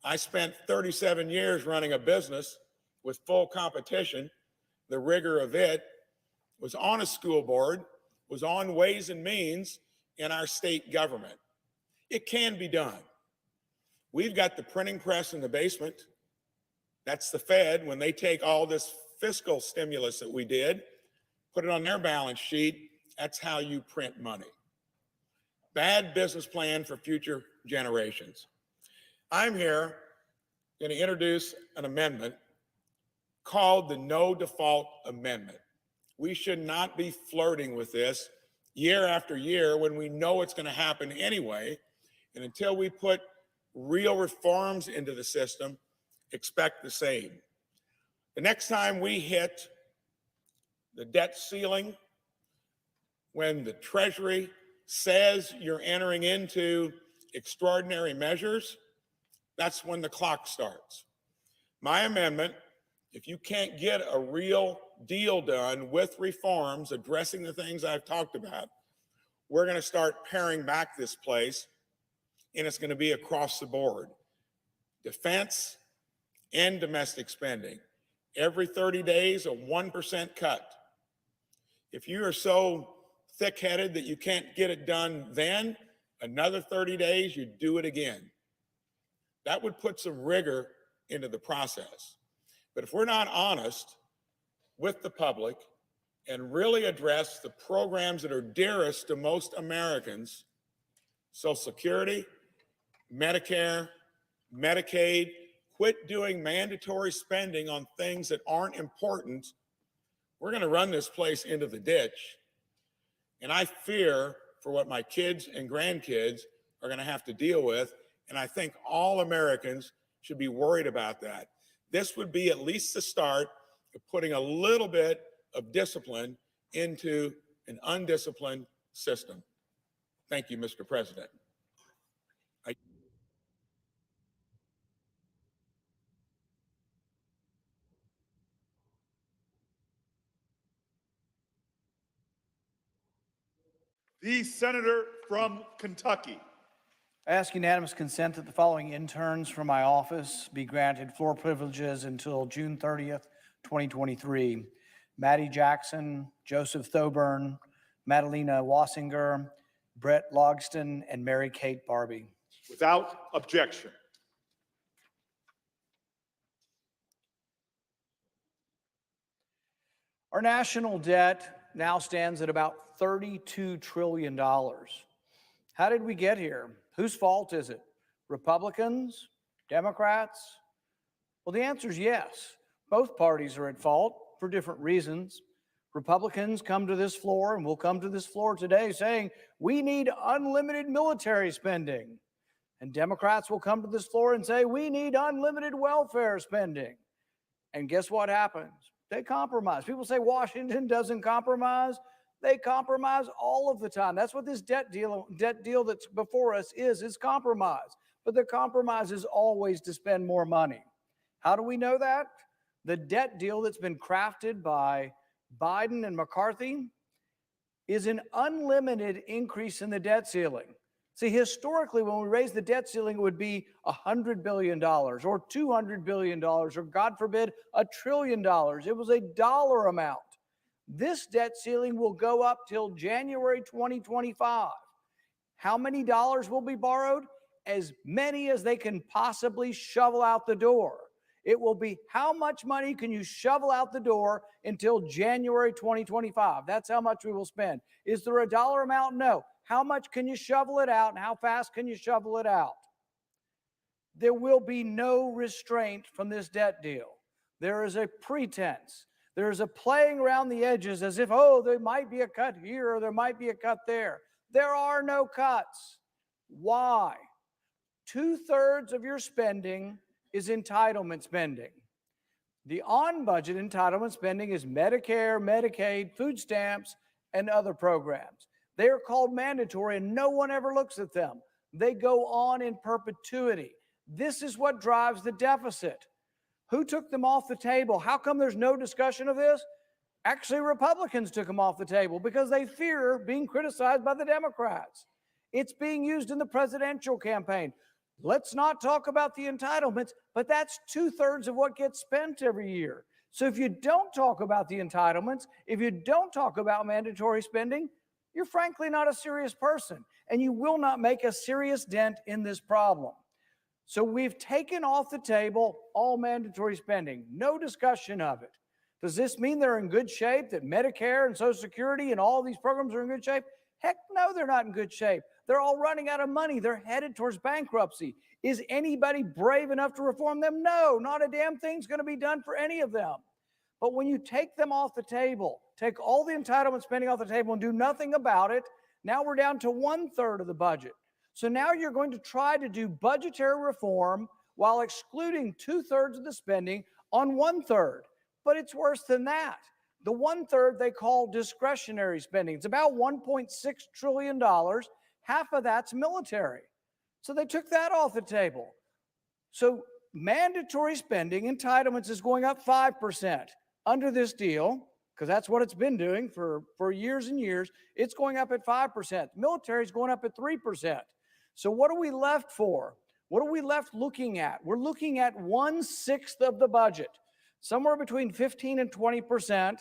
S5: I spent 37 years running a business with full competition the rigor of it, was on a school board, was on Ways and Means in our state government. It can be done. We've got the printing press in the basement. That's the Fed. When they take all this fiscal stimulus that we did, put it on their balance sheet, that's how you print money. Bad business plan for future generations. I'm here going to introduce an amendment called the No Default Amendment. We should not be flirting with this year after year when we know it's going to happen anyway. And until we put real reforms into the system, expect the same. The next time we hit the debt ceiling, when the Treasury says you're entering into extraordinary measures, that's when the clock starts. My amendment, if you can't get a real deal done with reforms addressing the things I've talked about, we're going to start paring back this place, and it's going to be across the board. Defense and domestic spending. Every 30 days, a 1% cut. If you are so thick-headed that you can't get it done then, another 30 days, you do it again. That would put some rigor into the process. But if we're not honest with the public and really address the programs that are dearest to most Americans, Social Security, Medicare, Medicaid, quit doing mandatory spending on things that aren't important, we're going to run this place into the ditch. And I fear for what my kids and grandkids are going to have to deal with. And I think all Americans should be worried about that. This would be at least the start of putting a little bit of discipline into an undisciplined system. Thank you, Mr. President.
S3: The senator from Kentucky.
S6: I ask unanimous consent that the following interns from my office be granted floor privileges until June 30th, 2023. Maddie Jackson, Joseph Thoburn, Madalena Wassinger, Brett Logston, and Mary Kate Barbie.
S3: Without objection.
S6: Our national debt now stands at about $32 trillion. How did we get here? Whose fault is it? Republicans? Democrats? Well, the answer is yes. Both parties are at fault for different reasons. Republicans come to this floor, and will come to this floor today saying, we need unlimited military spending. And Democrats will come to this floor and say, we need unlimited welfare spending. And guess what happens? They compromise. People say Washington doesn't compromise. They compromise all of the time. That's what this debt deal that's before us is compromise. But the compromise is always to spend more money. How do we know that? The debt deal that's been crafted by Biden and McCarthy is an unlimited increase in the debt ceiling. See, historically, when we raised the debt ceiling, it would be $100 billion or $200 billion or, God forbid, $1 trillion. It was a dollar amount. This debt ceiling will go up till January 2025. How many dollars will be borrowed? As many as they can possibly shovel out the door. It will be how much money can you shovel out the door until January 2025? That's how much we will spend. Is there a dollar amount? No. How much can you shovel it out and how fast can you shovel it out? There will be no restraint from this debt deal. There is a pretense. There is a playing around the edges as if, oh, there might be a cut here or there might be a cut there. There are no cuts. Why? 2/3 of your spending is entitlement spending. The on-budget entitlement spending is Medicare, Medicaid, food stamps, and other programs. They are called mandatory and no one ever looks at them. They go on in perpetuity. This is what drives the deficit. Who took them off the table? How come there's no discussion of this? Actually, Republicans took them off the table because they fear being criticized by the Democrats. It's being used in the presidential campaign. Let's not talk about the entitlements, but that's 2/3 of what gets spent every year. So if you don't talk about the entitlements, if you don't talk about mandatory spending, you're frankly not a serious person, and you will not make a serious dent in this problem. So we've taken off the table all mandatory spending, no discussion of it. Does this mean they're in good shape, that Medicare and Social Security and all these programs are in good shape? Heck no, they're not in good shape. They're all running out of money. They're headed towards bankruptcy. Is anybody brave enough to reform them? No, not a damn thing's going to be done for any of them. But when you take them off the table, take all the entitlement spending off the table and do nothing about it, now we're down to 1/3 of the budget. So now you're going to try to do budgetary reform while excluding 2/3 of the spending on 1/3. But it's worse than that. The 1/3 they call discretionary spending. It's about $1.6 trillion. Half of that's military. So they took that off the table. So mandatory spending, entitlements, is going up 5% under this deal, because that's what it's been doing for years and years. It's going up at 5%. The military is going up at 3%. So what are we left for? What are we left looking at? We're looking at 1/6 of the budget, somewhere between 15 and 20%,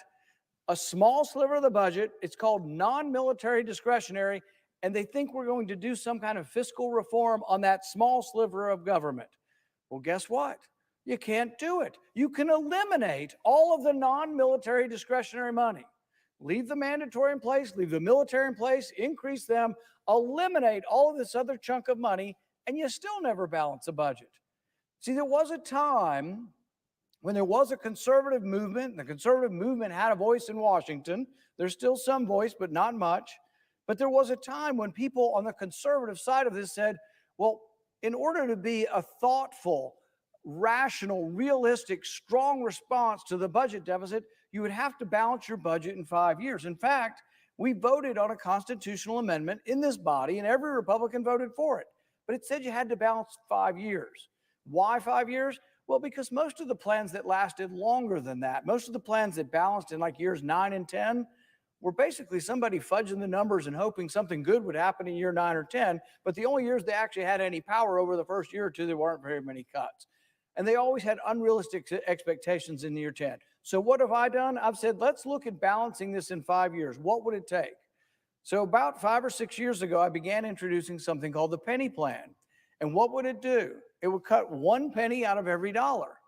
S6: a small sliver of the budget. It's called non-military discretionary, and they think we're going to do some kind of fiscal reform on that small sliver of government. Well, guess what? You can't do it. You can eliminate all of the non-military discretionary money. Leave the mandatory in place, leave the military in place, increase them, eliminate all of this other chunk of money, and you still never balance a budget. See, there was a time when there was a conservative movement, and the conservative movement had a voice in Washington. There's still some voice, but not much. But there was a time when people on the conservative side of this said, well, in order to be a thoughtful, rational, realistic, strong response to the budget deficit, you would have to balance your budget in 5 years. In fact, we voted on a constitutional amendment in this body, and every Republican voted for it. But it said you had to balance 5 years. Why 5 years? Well, because most of the plans that lasted longer than that, most of the plans that balanced in like years 9 and 10, were basically somebody fudging the numbers and hoping something good would happen in year 9 or 10. But the only years they actually had any power over, the first year or two, there weren't very many cuts. And they always had unrealistic expectations in year 10. So what have I done? I've said, let's look at balancing this in 5 years. What would it take? So about 5 or 6 years ago, I began introducing something called the penny plan. And what would it do? It would cut 1 penny out of every dollar.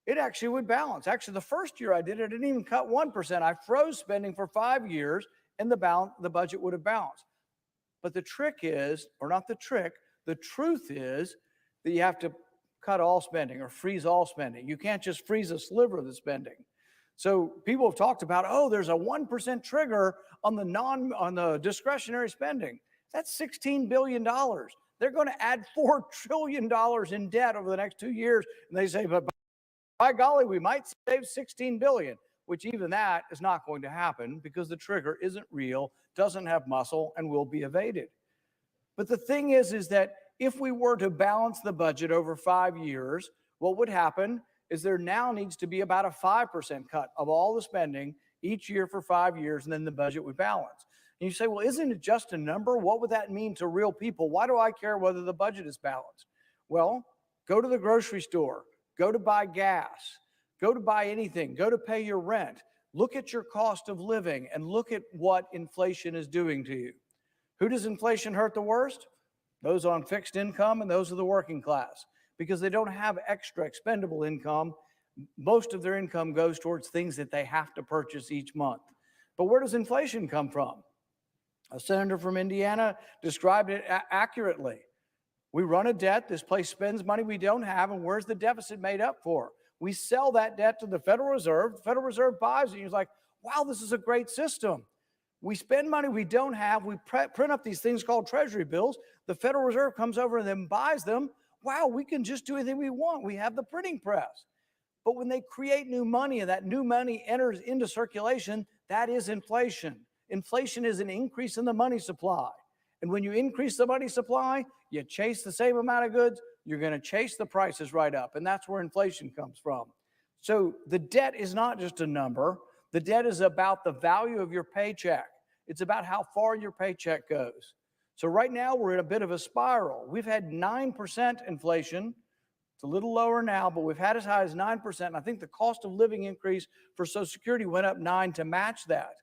S6: It actually would balance. Actually, the first year I did it, I didn't even cut 1%. I froze spending for 5 years, and the budget would have balanced. But the trick is, or not the trick, the truth is that you have to cut all spending or freeze all spending. You can't just freeze a sliver of the spending. So people have talked about, oh, there's a 1% trigger on the discretionary spending. That's $16 billion. They're going to add $4 trillion in debt over the next 2 years. And they say, but by golly, we might save $16 billion, which even that is not going to happen because the trigger isn't real, doesn't have muscle, and will be evaded. But the thing is that if we were to balance the budget over 5 years, what would happen is there now needs to be about a 5% cut of all the spending each year for 5 years, and then the budget would balance. And you say, well, isn't it just a number? What would that mean to real people? Why do I care whether the budget is balanced? Well, go to the grocery store, go to buy gas, go to buy anything, go to pay your rent. Look at your cost of living and look at what inflation is doing to you. Who does inflation hurt the worst? Those on fixed income and those of the working class, because they don't have extra expendable income. Most of their income goes towards things that they have to purchase each month. But where does inflation come from? A senator from Indiana described it accurately. We run a debt, this place spends money we don't have, and where's the deficit made up for? We sell that debt to the Federal Reserve. The Federal Reserve buys it, and you're like, wow, this is a great system. We spend money we don't have. We print up these things called treasury bills. The Federal Reserve comes over and then buys them. Wow, we can just do anything we want. We have the printing press. But when they create new money and that new money enters into circulation, that is inflation. Inflation is an increase in the money supply. And when you increase the money supply, you chase the same amount of goods, you're going to chase the prices right up. And that's where inflation comes from. So the debt is not just a number. The debt is about the value of your paycheck. It's about how far your paycheck goes. So right now we're in a bit of a spiral. We've had 9% inflation It's a little lower now, but we've had as high as 9%. And I think the cost of living increase for Social Security went up 9 to match that.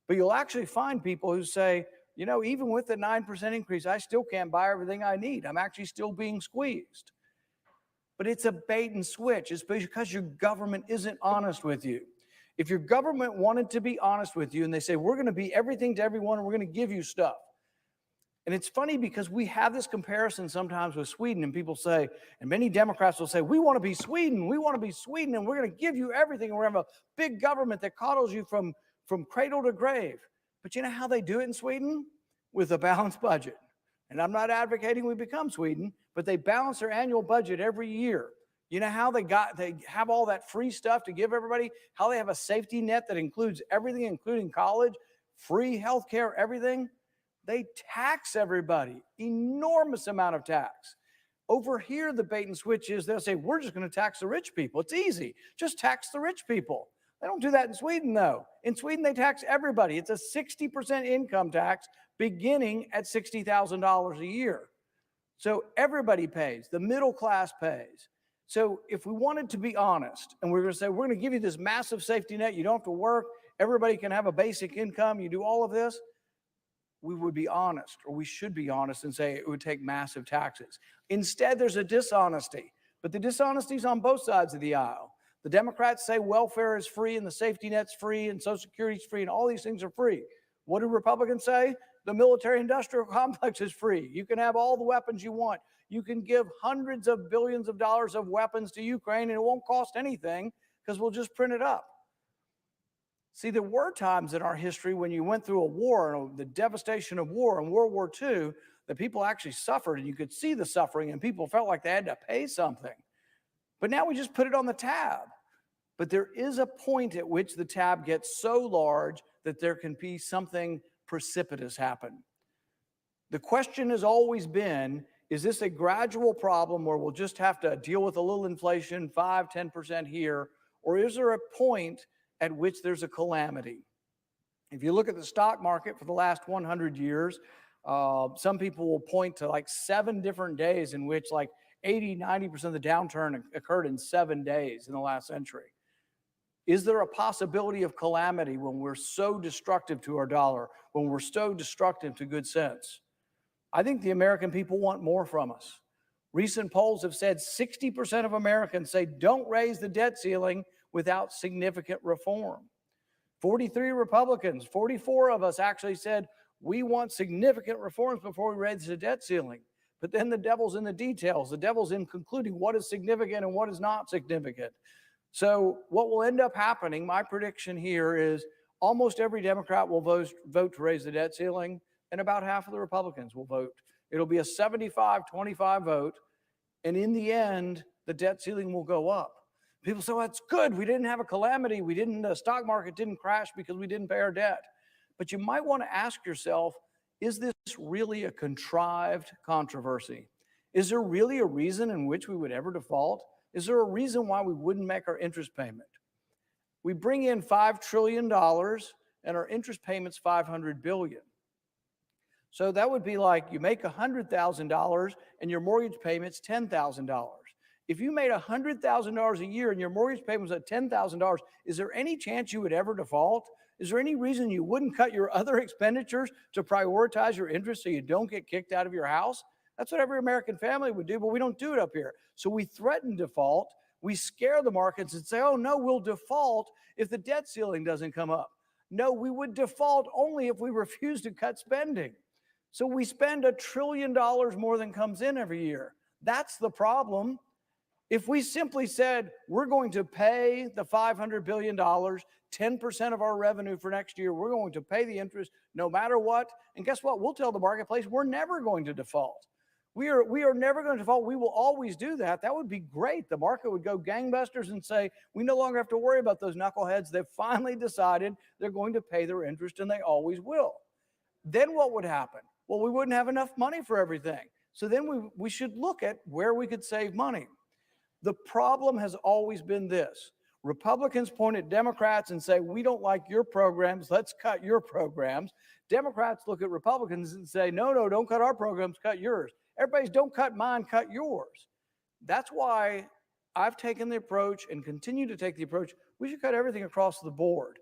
S6: But you'll actually find people who say, you know, even with the 9% increase, I still can't buy everything I need. I'm actually still being squeezed. But it's a bait and switch. It's because your government isn't honest with you. If your government wanted to be honest with you and they say, we're going to be everything to everyone and we're going to give you stuff. And it's funny because we have this comparison sometimes with Sweden, and people say, and many Democrats will say, we want to be Sweden, we want to be Sweden, and we're going to give you everything, and we're going to have a big government that coddles you from cradle to grave. But you know how they do it in Sweden? With a balanced budget. And I'm not advocating we become Sweden, but they balance their annual budget every year. You know how they have all that free stuff to give everybody, how they have a safety net that includes everything, including college, free healthcare, everything. They tax everybody, enormous amount of tax. Over here, the bait and switch is they'll say, we're just going to tax the rich people. It's easy. Just tax the rich people. They don't do that in Sweden, though. In Sweden, they tax everybody. It's a 60% income tax beginning at $60,000 a year. So everybody pays. The middle class pays. So if we wanted to be honest, and we're going to say, we're going to give you this massive safety net, you don't have to work, everybody can have a basic income, you do all of this, we would be honest, or we should be honest and say it would take massive taxes. Instead, there's a dishonesty, but the dishonesty is on both sides of the aisle. The Democrats say welfare is free and the safety net's free and Social Security is free and all these things are free. What do Republicans say? The military-industrial complex is free. You can have all the weapons you want. You can give hundreds of billions of dollars of weapons to Ukraine and it won't cost anything because we'll just print it up. See, there were times in our history when you went through a war and the devastation of war in World War II that people actually suffered and you could see the suffering and people felt like they had to pay something. But now we just put it on the tab. But there is a point at which the tab gets so large that there can be something precipitous happen. The question has always been, is this a gradual problem where we'll just have to deal with a little inflation, 5, 10% here, or is there a point at which there's a calamity? If you look at the stock market for the last 100 years, some people will point to like 7 different days in which like 80, 90% of the downturn occurred in 7 days in the last century. Is there a possibility of calamity when we're so destructive to our dollar, when we're so destructive to good sense? I think the American people want more from us. Recent polls have said 60% of Americans say don't raise the debt ceiling without significant reform. 43 Republicans, 44 of us actually said we want significant reforms before we raise the debt ceiling. But then the devil's in the details. The devil's in concluding what is significant and what is not significant. So what will end up happening, my prediction here is almost every Democrat will vote to raise the debt ceiling, and about half of the Republicans will vote. It'll be a 75-25 vote, and in the end, the debt ceiling will go up. People say, well, that's good. We didn't have a calamity. The stock market didn't crash because we didn't pay our debt. But you might want to ask yourself, is this really a contrived controversy? Is there really a reason in which we would ever default? Is there a reason why we wouldn't make our interest payment? We bring in $5 trillion and our interest payment's $500 billion. So that would be like you make $100,000 and your mortgage payment's $10,000. If you made $100,000 a year and your mortgage payment was at $10,000, is there any chance you would ever default? Is there any reason you wouldn't cut your other expenditures to prioritize your interest so you don't get kicked out of your house? That's what every American family would do, but we don't do it up here. So we threaten default. We scare the markets and say, oh, no, we'll default if the debt ceiling doesn't come up. No, we would default only if we refuse to cut spending. So we spend $1 trillion more than comes in every year. That's the problem. If we simply said, we're going to pay the $500 billion, 10% of our revenue for next year, we're going to pay the interest no matter what. And guess what? We'll tell the marketplace we're never going to default. We are never going to default. We will always do that. That would be great. The market would go gangbusters and say, we no longer have to worry about those knuckleheads. They've finally decided they're going to pay their interest and they always will. Then what would happen? Well, we wouldn't have enough money for everything. So then we should look at where we could save money. The problem has always been this. Republicans point at Democrats and say, we don't like your programs, let's cut your programs. Democrats look at Republicans and say, no, don't cut our programs, cut yours. Everybody's don't cut mine, cut yours. That's why I've taken the approach and continue to take the approach, we should cut everything across the board.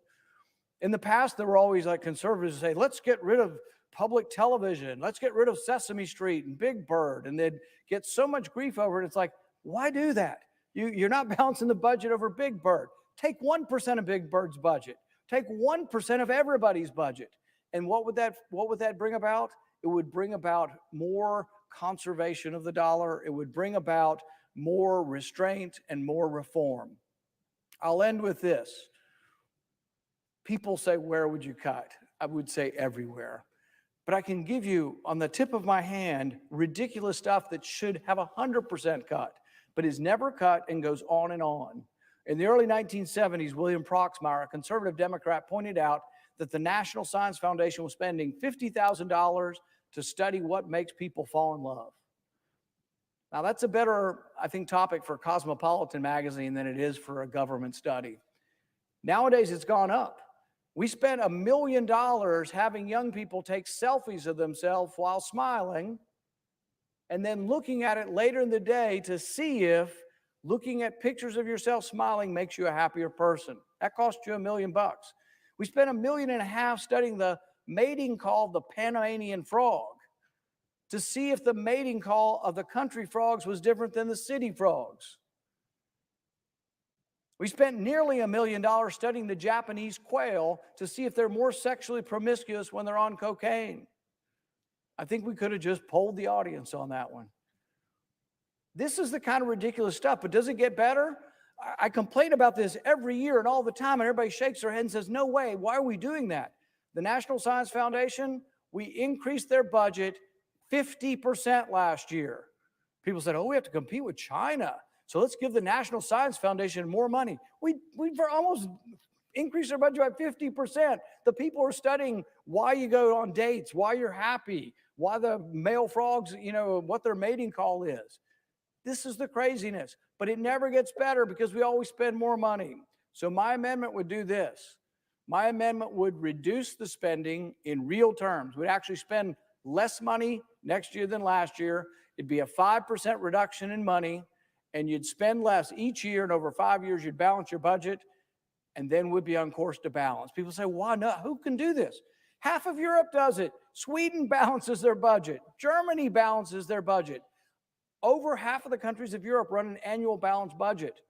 S6: In the past, there were always like conservatives who say, let's get rid of public television. Let's get rid of Sesame Street and Big Bird. And they'd get so much grief over it. It's like, why do that? You're not balancing the budget over Big Bird. Take 1% of Big Bird's budget. Take 1% of everybody's budget. And what would that bring about? It would bring about more conservation of the dollar. It would bring about more restraint and more reform. I'll end with this. People say, where would you cut? I would say everywhere. But I can give you on the tip of my hand ridiculous stuff that should have 100% cut, but is never cut and goes on and on. In the early 1970s, William Proxmire, a conservative Democrat, pointed out that the National Science Foundation was spending $50,000 to study what makes people fall in love. Now, that's a better, I think, topic for Cosmopolitan magazine than it is for a government study. Nowadays, it's gone up. We spent $1 million having young people take selfies of themselves while smiling, and then looking at it later in the day to see if looking at pictures of yourself smiling makes you a happier person. That cost you $1 million. We spent $1.5 million studying the mating call of the Panamanian frog to see if the mating call of the country frogs was different than the city frogs. We spent nearly $1 million studying the Japanese quail to see if they're more sexually promiscuous when they're on cocaine. I think we could have just polled the audience on that one. This is the kind of ridiculous stuff, but does it get better? I complain about this every year and all the time, and everybody shakes their head and says, no way, why are we doing that? The National Science Foundation, we increased their budget 50% last year. People said, oh, we have to compete with China, so let's give the National Science Foundation more money. We've almost increased their budget by 50%. The people are studying why you go on dates, why you're happy, why the male frogs, what their mating call is. This is the craziness, but it never gets better because we always spend more money. So my amendment would do this. My amendment would reduce the spending in real terms. We'd actually spend less money next year than last year. It'd be a 5% reduction in money, and you'd spend less each year, and over 5 years, you'd balance your budget, and then we'd be on course to balance. People say, why not? Who can do this? Half of Europe does it. Sweden balances their budget. Germany balances their budget. Over half of the countries of Europe run an annual balanced budget.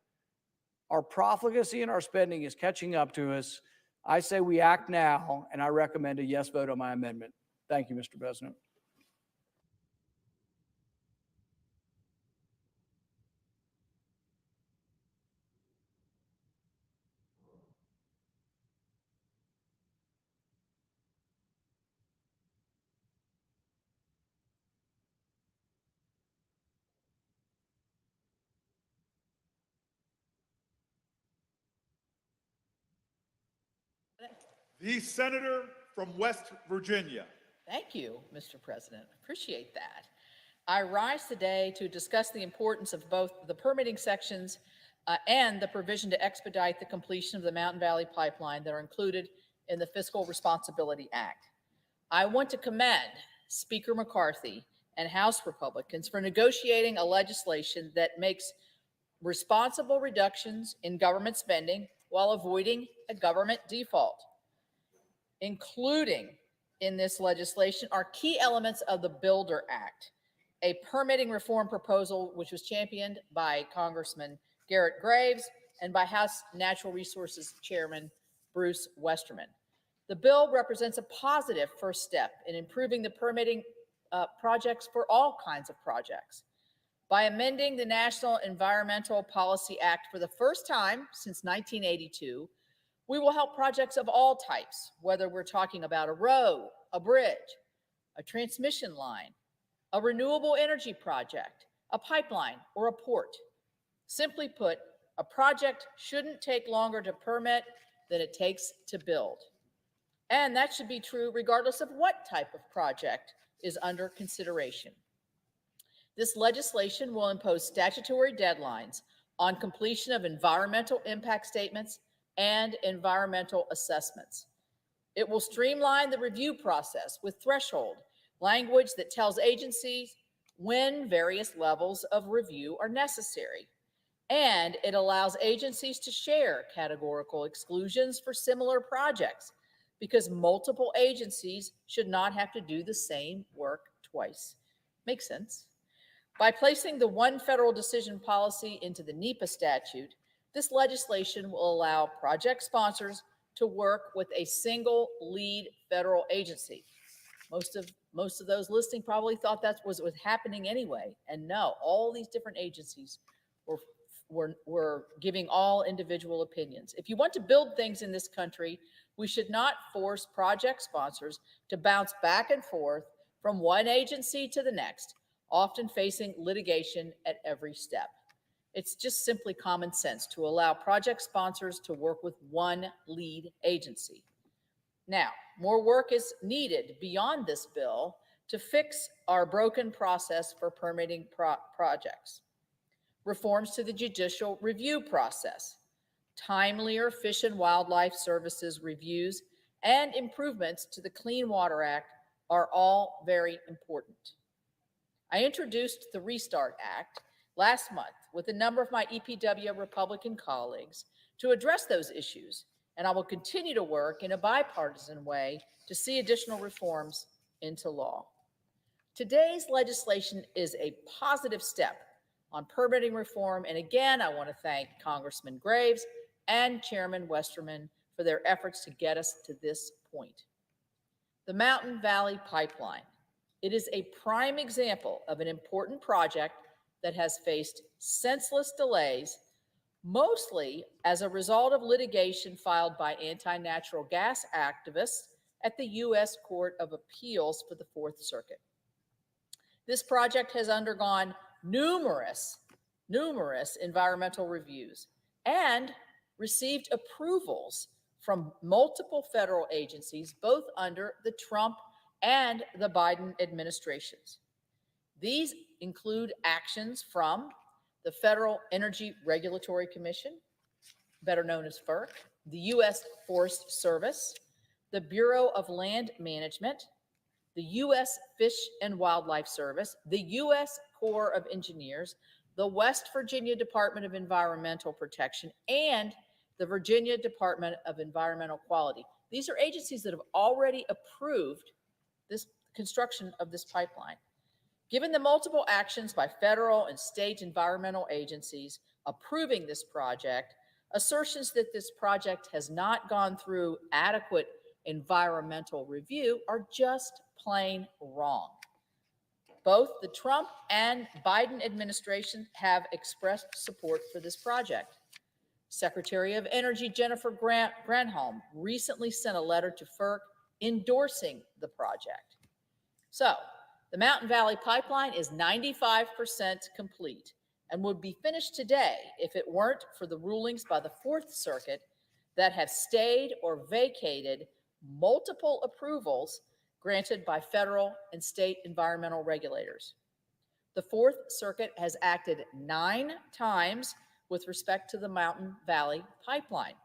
S6: Our profligacy in our spending is catching up to us. I say we act now, and I recommend a yes vote on my amendment. Thank you, Mr. President.
S3: The senator from West Virginia.
S7: Thank you, Mr. President. Appreciate that. I rise today to discuss the importance of both the permitting sections and the provision to expedite the completion of the Mountain Valley Pipeline that are included in the Fiscal Responsibility Act. I want to commend Speaker McCarthy and House Republicans for negotiating a legislation that makes responsible reductions in government spending while avoiding a government default. Including in this legislation are key elements of the Builder Act, a permitting reform proposal which was championed by Congressman Garrett Graves and by House Natural Resources Chairman Bruce Westerman. The bill represents a positive first step in improving the permitting projects for all kinds of projects. By amending the National Environmental Policy Act for the first time since 1982, we will help projects of all types, whether we're talking about a road, a bridge, a transmission line, a renewable energy project, a pipeline, or a port. Simply put, a project shouldn't take longer to permit than it takes to build. And that should be true regardless of what type of project is under consideration. This legislation will impose statutory deadlines on completion of environmental impact statements and environmental assessments. It will streamline the review process with threshold language that tells agencies when various levels of review are necessary. And it allows agencies to share categorical exclusions for similar projects because multiple agencies should not have to do the same work twice. Makes sense. By placing the one federal decision policy into the NEPA statute, this legislation will allow project sponsors to work with a single lead federal agency. Most of those listening probably thought that was happening anyway. And no, all these different agencies were giving all individual opinions. If you want to build things in this country, we should not force project sponsors to bounce back and forth from one agency to the next, often facing litigation at every step. It's just simply common sense to allow project sponsors to work with one lead agency. Now, more work is needed beyond this bill to fix our broken process for permitting projects. Reforms to the judicial review process, timelier Fish and Wildlife Services reviews, and improvements to the Clean Water Act are all very important. I introduced the Restart Act last month with a number of my EPW Republican colleagues to address those issues, and I will continue to work in a bipartisan way to see additional reforms into law. Today's legislation is a positive step on permitting reform, and again, I want to thank Congressman Graves and Chairman Westerman for their efforts to get us to this point. The Mountain Valley Pipeline. It is a prime example of an important project that has faced senseless delays, mostly as a result of litigation filed by anti-natural gas activists at the U.S. Court of Appeals for the Fourth Circuit. This project has undergone numerous environmental reviews and received approvals from multiple federal agencies, both under the Trump and the Biden administrations. These include actions from the Federal Energy Regulatory Commission, better known as FERC, the U.S. Forest Service, the Bureau of Land Management, the U.S. Fish and Wildlife Service, the U.S. Corps of Engineers, the West Virginia Department of Environmental Protection, and the Virginia Department of Environmental Quality. These are agencies that have already approved this construction of this pipeline. Given the multiple actions by federal and state environmental agencies approving this project, assertions that this project has not gone through adequate environmental review are just plain wrong. Both the Trump and Biden administration have expressed support for this project. Secretary of Energy Jennifer Granholm recently sent a letter to FERC endorsing the project. So, the Mountain Valley Pipeline is 95% complete and would be finished today if it weren't for the rulings by the Fourth Circuit that have stayed or vacated multiple approvals granted by federal and state environmental regulators. The Fourth Circuit has acted 9 times with respect to the Mountain Valley Pipeline.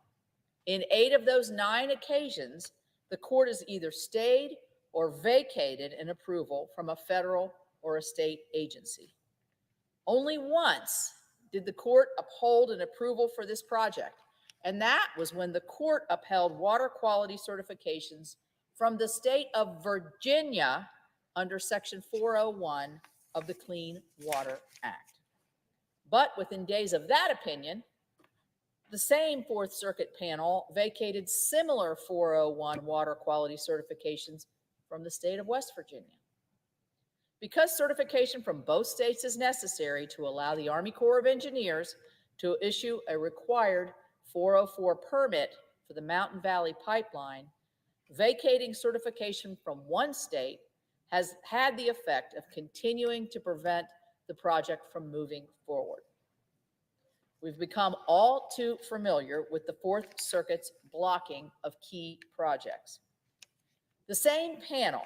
S7: In 8 of those 9 occasions, the court has either stayed or vacated an approval from a federal or a state agency. Only once did the court uphold an approval for this project, and that was when the court upheld water quality certifications from the state of Virginia under Section 401 of the Clean Water Act. But within days of that opinion, the same Fourth Circuit panel vacated similar 401 water quality certifications from the state of West Virginia. Because certification from both states is necessary to allow the Army Corps of Engineers to issue a required 404 permit for the Mountain Valley Pipeline, vacating certification from one state has had the effect of continuing to prevent the project from moving forward. We've become all too familiar with the Fourth Circuit's blocking of key projects. The same panel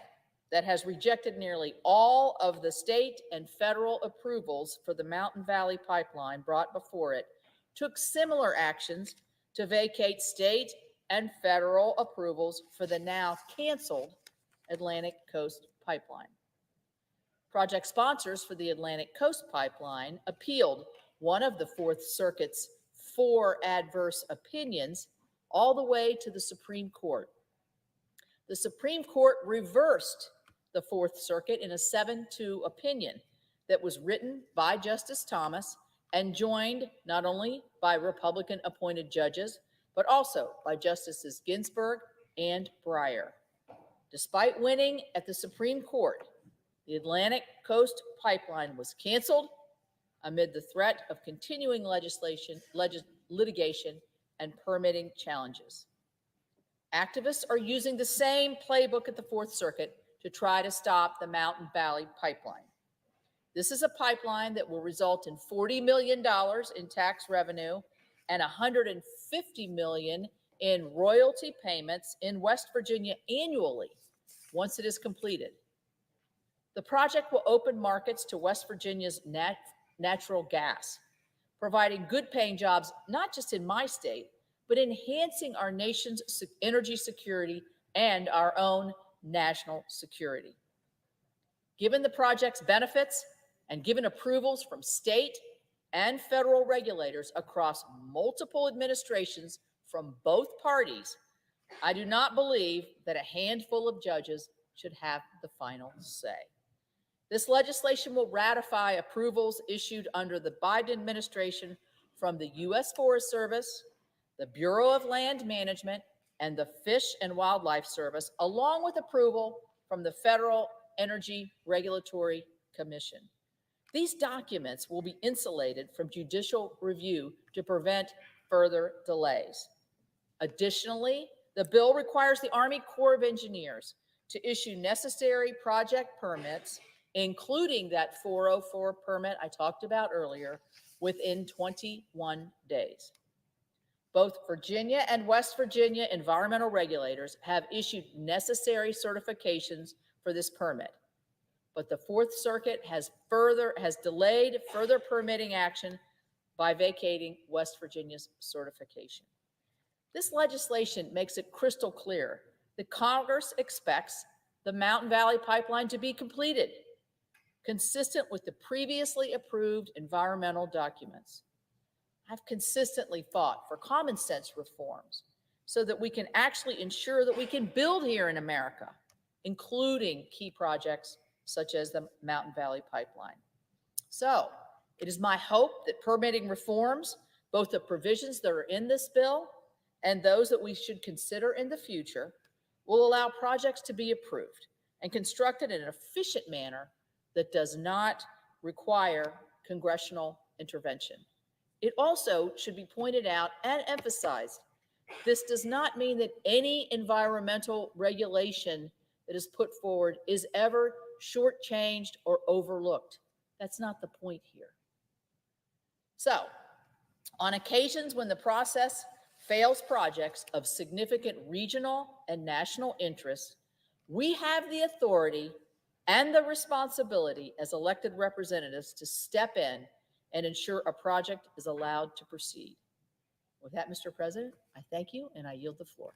S7: that has rejected nearly all of the state and federal approvals for the Mountain Valley Pipeline brought before it took similar actions to vacate state and federal approvals for the now canceled Atlantic Coast Pipeline. Project sponsors for the Atlantic Coast Pipeline appealed one of the Fourth Circuit's 4 adverse opinions all the way to the Supreme Court. The Supreme Court reversed the Fourth Circuit in a 7-2 opinion that was written by Justice Thomas and joined not only by Republican-appointed judges, but also by Justices Ginsburg and Breyer. Despite winning at the Supreme Court, the Atlantic Coast Pipeline was canceled amid the threat of continuing litigation and permitting challenges. Activists are using the same playbook at the Fourth Circuit to try to stop the Mountain Valley Pipeline. This is a pipeline that will result in $40 million in tax revenue and $150 million in royalty payments in West Virginia annually once it is completed. The project will open markets to West Virginia's natural gas, providing good-paying jobs not just in my state, but enhancing our nation's energy security and our own national security. Given the project's benefits and given approvals from state and federal regulators across multiple administrations from both parties, I do not believe that a handful of judges should have the final say. This legislation will ratify approvals issued under the Biden administration from the U.S. Forest Service, the Bureau of Land Management, and the Fish and Wildlife Service, along with approval from the Federal Energy Regulatory Commission. These documents will be insulated from judicial review to prevent further delays. Additionally, the bill requires the Army Corps of Engineers to issue necessary project permits, including that 404 permit I talked about earlier, within 21 days. Both Virginia and West Virginia environmental regulators have issued necessary certifications for this permit, but the Fourth Circuit has delayed further permitting action by vacating West Virginia's certification. This legislation makes it crystal clear that Congress expects the Mountain Valley Pipeline to be completed, consistent with the previously approved environmental documents. I've consistently fought for common sense reforms so that we can actually ensure that we can build here in America, including key projects such as the Mountain Valley Pipeline. So it is my hope that permitting reforms, both the provisions that are in this bill and those that we should consider in the future, will allow projects to be approved and constructed in an efficient manner that does not require congressional intervention. It also should be pointed out and emphasized, this does not mean that any environmental regulation that is put forward is ever shortchanged or overlooked. That's not the point here. So, on occasions when the process fails projects of significant regional and national interest, we have the authority and the responsibility as elected representatives to step in and ensure a project is allowed to proceed. With that, Mr. President, I thank you and I yield the floor.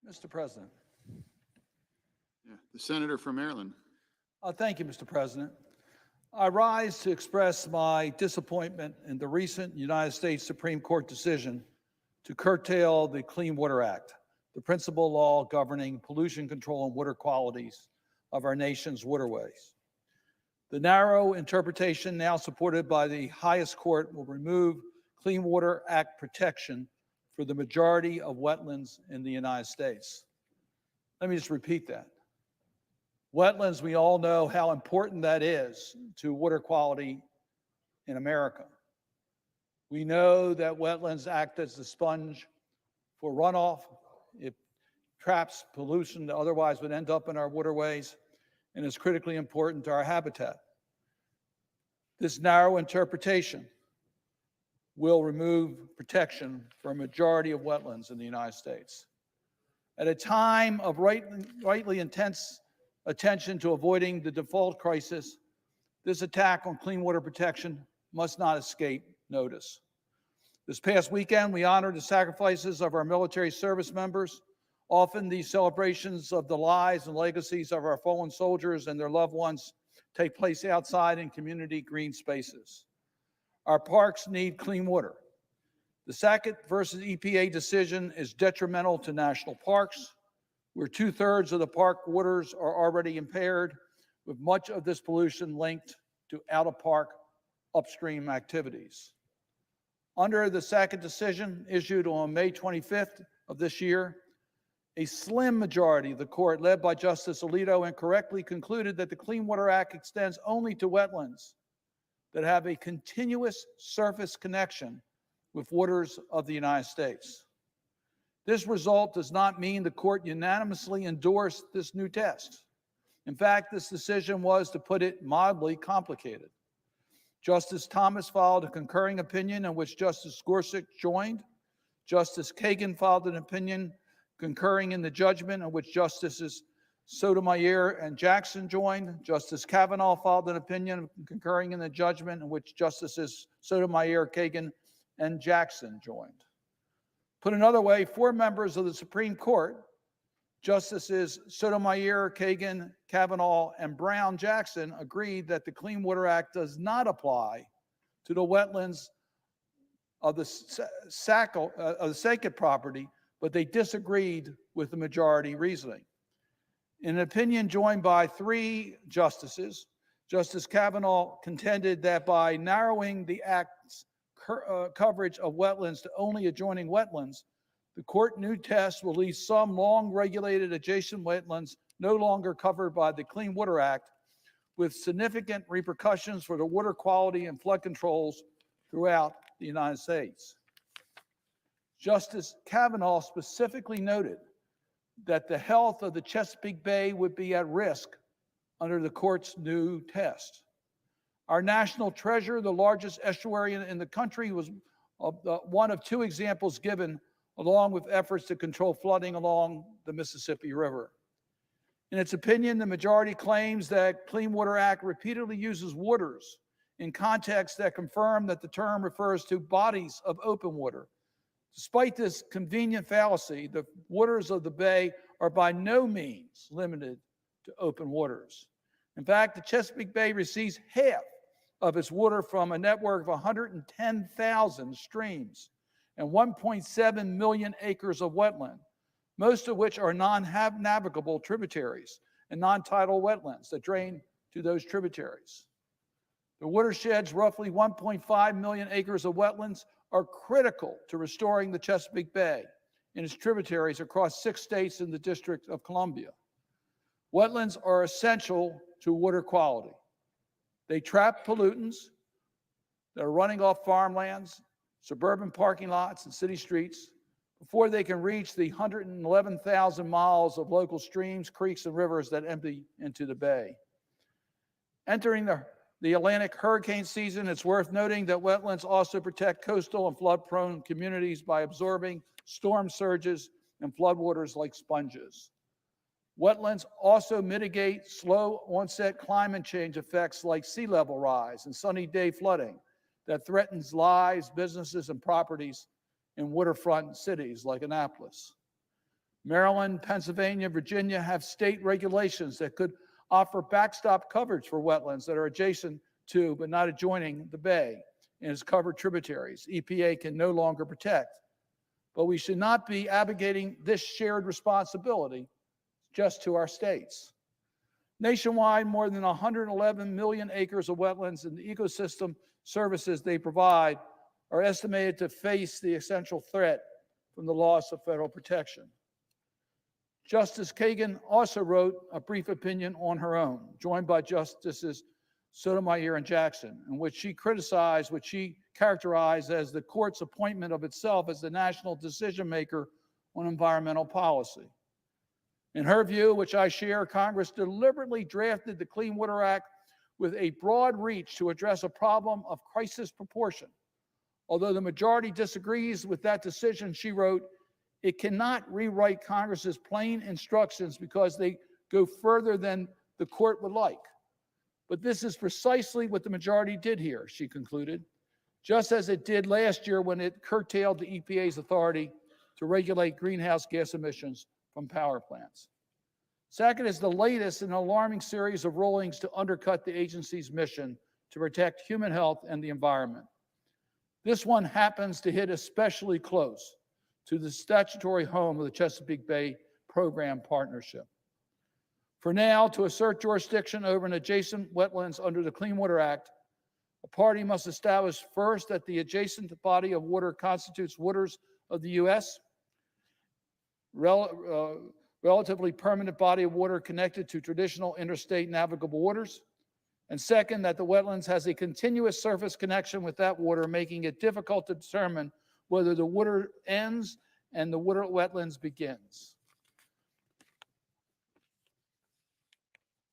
S8: Mr. President.
S9: Yeah, the senator from Maryland.
S8: Thank you, Mr. President. I rise to express my disappointment in the recent United States Supreme Court decision to curtail the Clean Water Act, the principal law governing pollution control and water qualities of our nation's waterways. The narrow interpretation now supported by the highest court will remove Clean Water Act protection for the majority of wetlands in the United States. Let me just repeat that. Wetlands, we all know how important that is to water quality in America. We know that wetlands act as the sponge for runoff. It traps pollution that otherwise would end up in our waterways and is critically important to our habitat. This narrow interpretation will remove protection for a majority of wetlands in the United States. At a time of rightly intense attention to avoiding the default crisis, this attack on clean water protection must not escape notice. This past weekend, we honored the sacrifices of our military service members. Often these celebrations of the lives and legacies of our fallen soldiers and their loved ones take place outside in community green spaces. Our parks need clean water. The Sackett versus EPA decision is detrimental to national parks, where 2/3 of the park waters are already impaired, with much of this pollution linked to out-of-park upstream activities. Under the Sackett decision issued on May 25th of this year, a slim majority of the court, led by Justice Alito, incorrectly concluded that the Clean Water Act extends only to wetlands that have a continuous surface connection with waters of the United States. This result does not mean the court unanimously endorsed this new test. In fact, this decision was, to put it mildly, complicated. Justice Thomas filed a concurring opinion in which Justice Gorsuch joined. Justice Kagan filed an opinion concurring in the judgment in which Justices Sotomayor and Jackson joined. Justice Kavanaugh filed an opinion concurring in the judgment in which Justices Sotomayor, Kagan, and Jackson joined. Put another way, 4 members of the Supreme Court, Justices Sotomayor, Kagan, Kavanaugh, and Brown Jackson, agreed that the Clean Water Act does not apply to the wetlands of the Sackett property, but they disagreed with the majority reasoning. In an opinion joined by 3 justices, Justice Kavanaugh contended that by narrowing the Act's coverage of wetlands to only adjoining wetlands, the court new test will leave some long-regulated adjacent wetlands no longer covered by the Clean Water Act, with significant repercussions for the water quality and flood controls throughout the United States. Justice Kavanaugh specifically noted that the health of the Chesapeake Bay would be at risk under the court's new test. Our national treasure, the largest estuary in the country, was one of 2 examples given, along with efforts to control flooding along the Mississippi River. In its opinion, the majority claims that Clean Water Act repeatedly uses waters in contexts that confirm that the term refers to bodies of open water. Despite this convenient fallacy, the waters of the bay are by no means limited to open waters. In fact, the Chesapeake Bay receives half of its water from a network of 110,000 streams and 1.7 million acres of wetland, most of which are non-navigable tributaries and non-tidal wetlands that drain to those tributaries. The watershed's roughly 1.5 million acres of wetlands are critical to restoring the Chesapeake Bay and its tributaries across 6 states in the District of Columbia. Wetlands are essential to water quality. They trap pollutants that are running off farmlands, suburban parking lots, and city streets before they can reach the 111,000 miles of local streams, creeks, and rivers that empty into the bay. Entering the Atlantic hurricane season, it's worth noting that wetlands also protect coastal and flood-prone communities by absorbing storm surges and floodwaters like sponges. Wetlands also mitigate slow onset climate change effects like sea level rise and sunny day flooding that threatens lives, businesses, and properties in waterfront cities like Annapolis. Maryland, Pennsylvania, Virginia have state regulations that could offer backstop coverage for wetlands that are adjacent to but not adjoining the bay and its covered tributaries. EPA can no longer protect. But we should not be abrogating this shared responsibility just to our states. Nationwide, more than 111 million acres of wetlands and the ecosystem services they provide are estimated to face the essential threat from the loss of federal protection. Justice Kagan also wrote a brief opinion on her own, joined by Justices Sotomayor and Jackson, in which she criticized what she characterized as the court's appointment of itself as the national decision maker on environmental policy. In her view, which I share, Congress deliberately drafted the Clean Water Act with a broad reach to address a problem of crisis proportion. Although the majority disagrees with that decision, she wrote, it cannot rewrite Congress's plain instructions because they go further than the court would like. But this is precisely what the majority did here, she concluded, just as it did last year when it curtailed the EPA's authority to regulate greenhouse gas emissions from power plants. Second is the latest in an alarming series of rulings to undercut the agency's mission to protect human health and the environment. This one happens to hit especially close to the statutory home of the Chesapeake Bay Program Partnership. For now, to assert jurisdiction over an adjacent wetlands under the Clean Water Act, a party must establish first that the adjacent body of water constitutes waters of the U.S., relatively permanent body of water connected to traditional interstate navigable waters, and second, that the wetlands has a continuous surface connection with that water, making it difficult to determine whether the water ends and the water wetlands begins.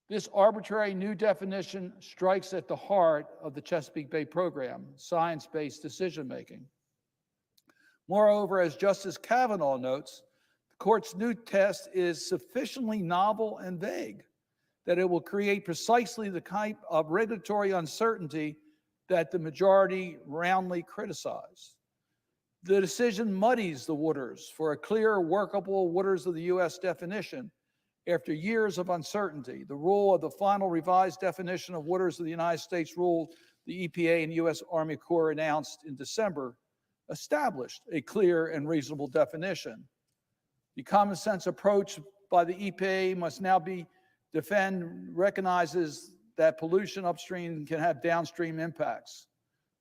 S8: This arbitrary new definition strikes at the heart of the Chesapeake Bay Program, science-based decision-making. Moreover, as Justice Kavanaugh notes, the court's new test is sufficiently novel and vague that it will create precisely the kind of regulatory uncertainty that the majority roundly criticized. The decision muddies the waters for a clear, workable waters of the U.S. definition after years of uncertainty. The rule of the final revised definition of waters of the United States rule the EPA and U.S. Army Corps announced in December established a clear and reasonable definition. The common sense approach by the EPA must now be recognizes that pollution upstream can have downstream impacts.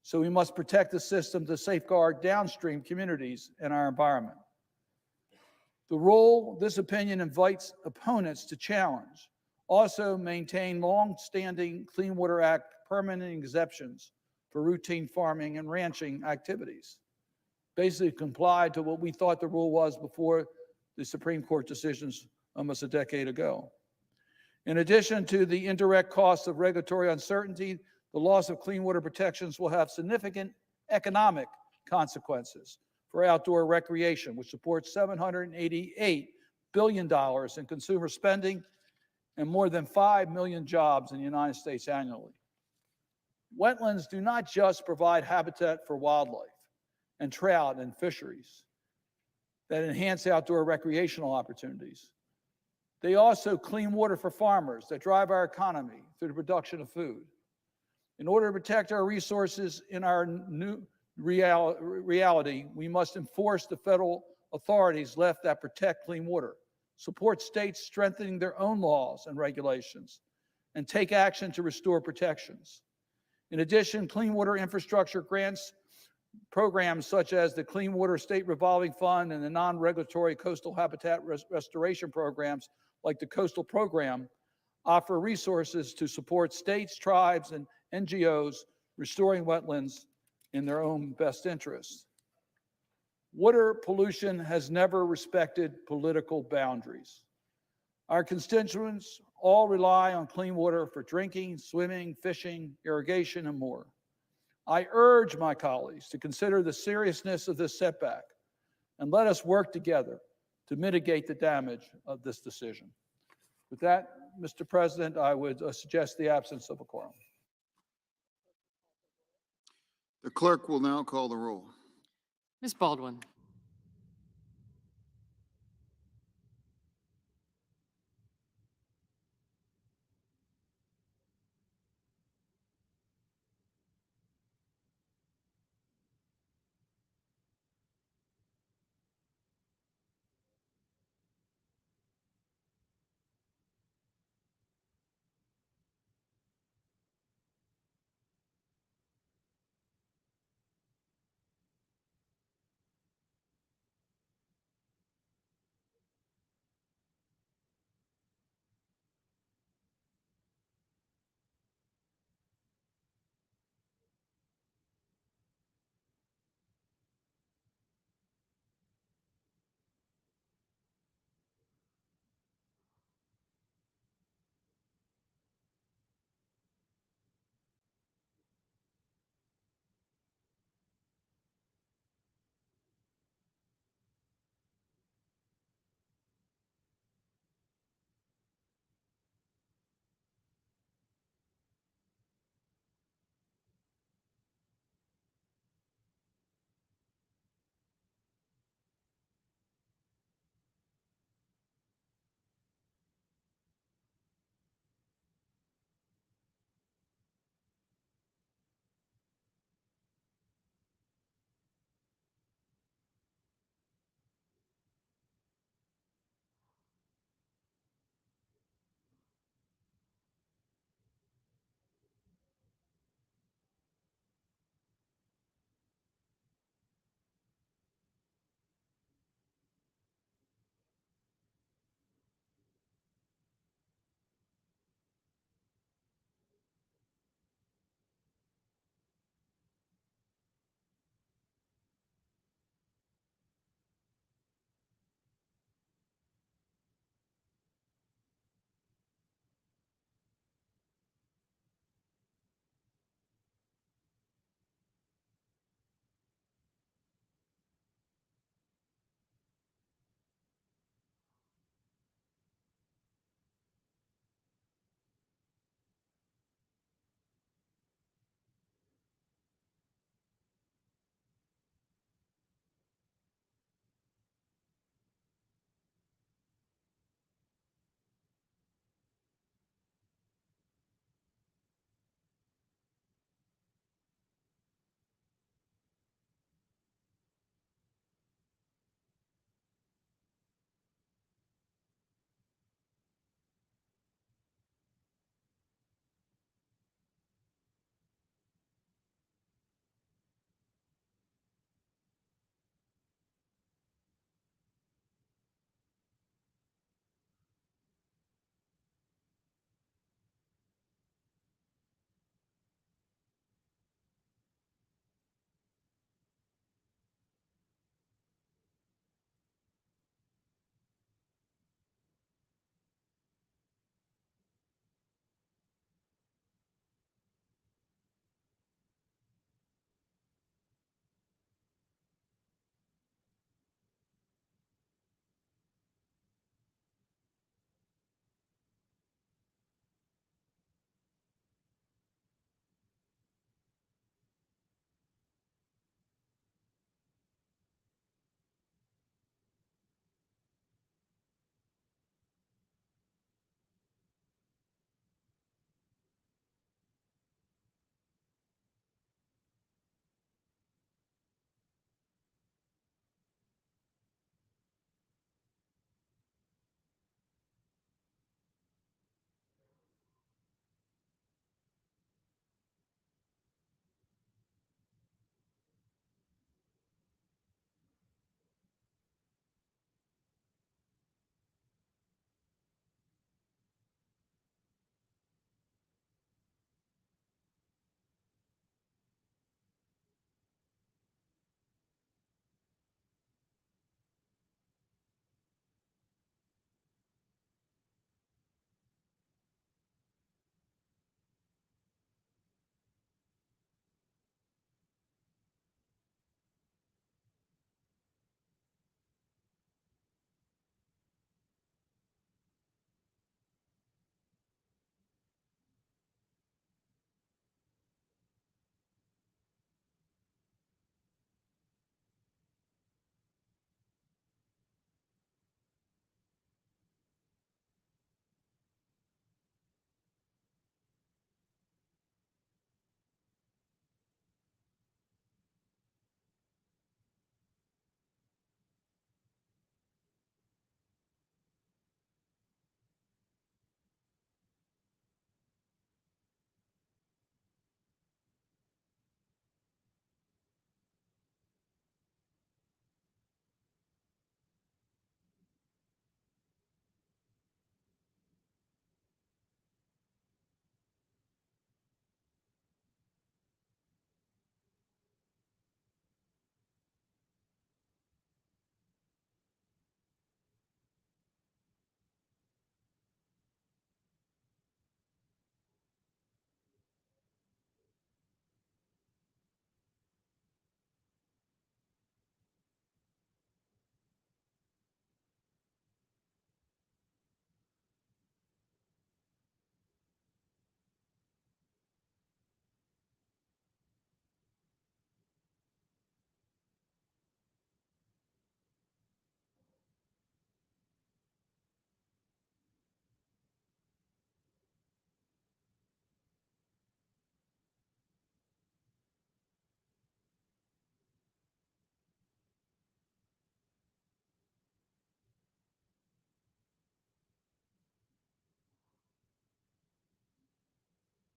S8: So we must protect the system to safeguard downstream communities and our environment. The rule, this opinion invites opponents to challenge, also maintain long-standing Clean Water Act permanent exemptions for routine farming and ranching activities. Basically comply to what we thought the rule was before the Supreme Court decisions almost a decade ago. In addition to the indirect costs of regulatory uncertainty, the loss of clean water protections will have significant economic consequences for outdoor recreation, which supports $788 billion in consumer spending and more than 5 million jobs in the United States annually. Wetlands do not just provide habitat for wildlife and trout and fisheries that enhance outdoor recreational opportunities. They also clean water for farmers that drive our economy through the production of food. In order to protect our resources in our new reality, we must enforce the federal authorities left that protect clean water, support states strengthening their own laws and regulations, and take action to restore protections. In addition, clean water infrastructure grants programs such as the Clean Water State Revolving Fund and the non-regulatory coastal habitat restoration programs like the Coastal Program offer resources to support states, tribes, and NGOs restoring wetlands in their own best interests. Water pollution has never respected political boundaries. Our constituents all rely on clean water for drinking, swimming, fishing, irrigation, and more. I urge my colleagues to consider the seriousness of this setback and let us work together to mitigate the damage of this decision. With that, Mr. President, I would suggest the absence of a quorum.
S9: The clerk will now call the roll.
S10: Ms. Baldwin.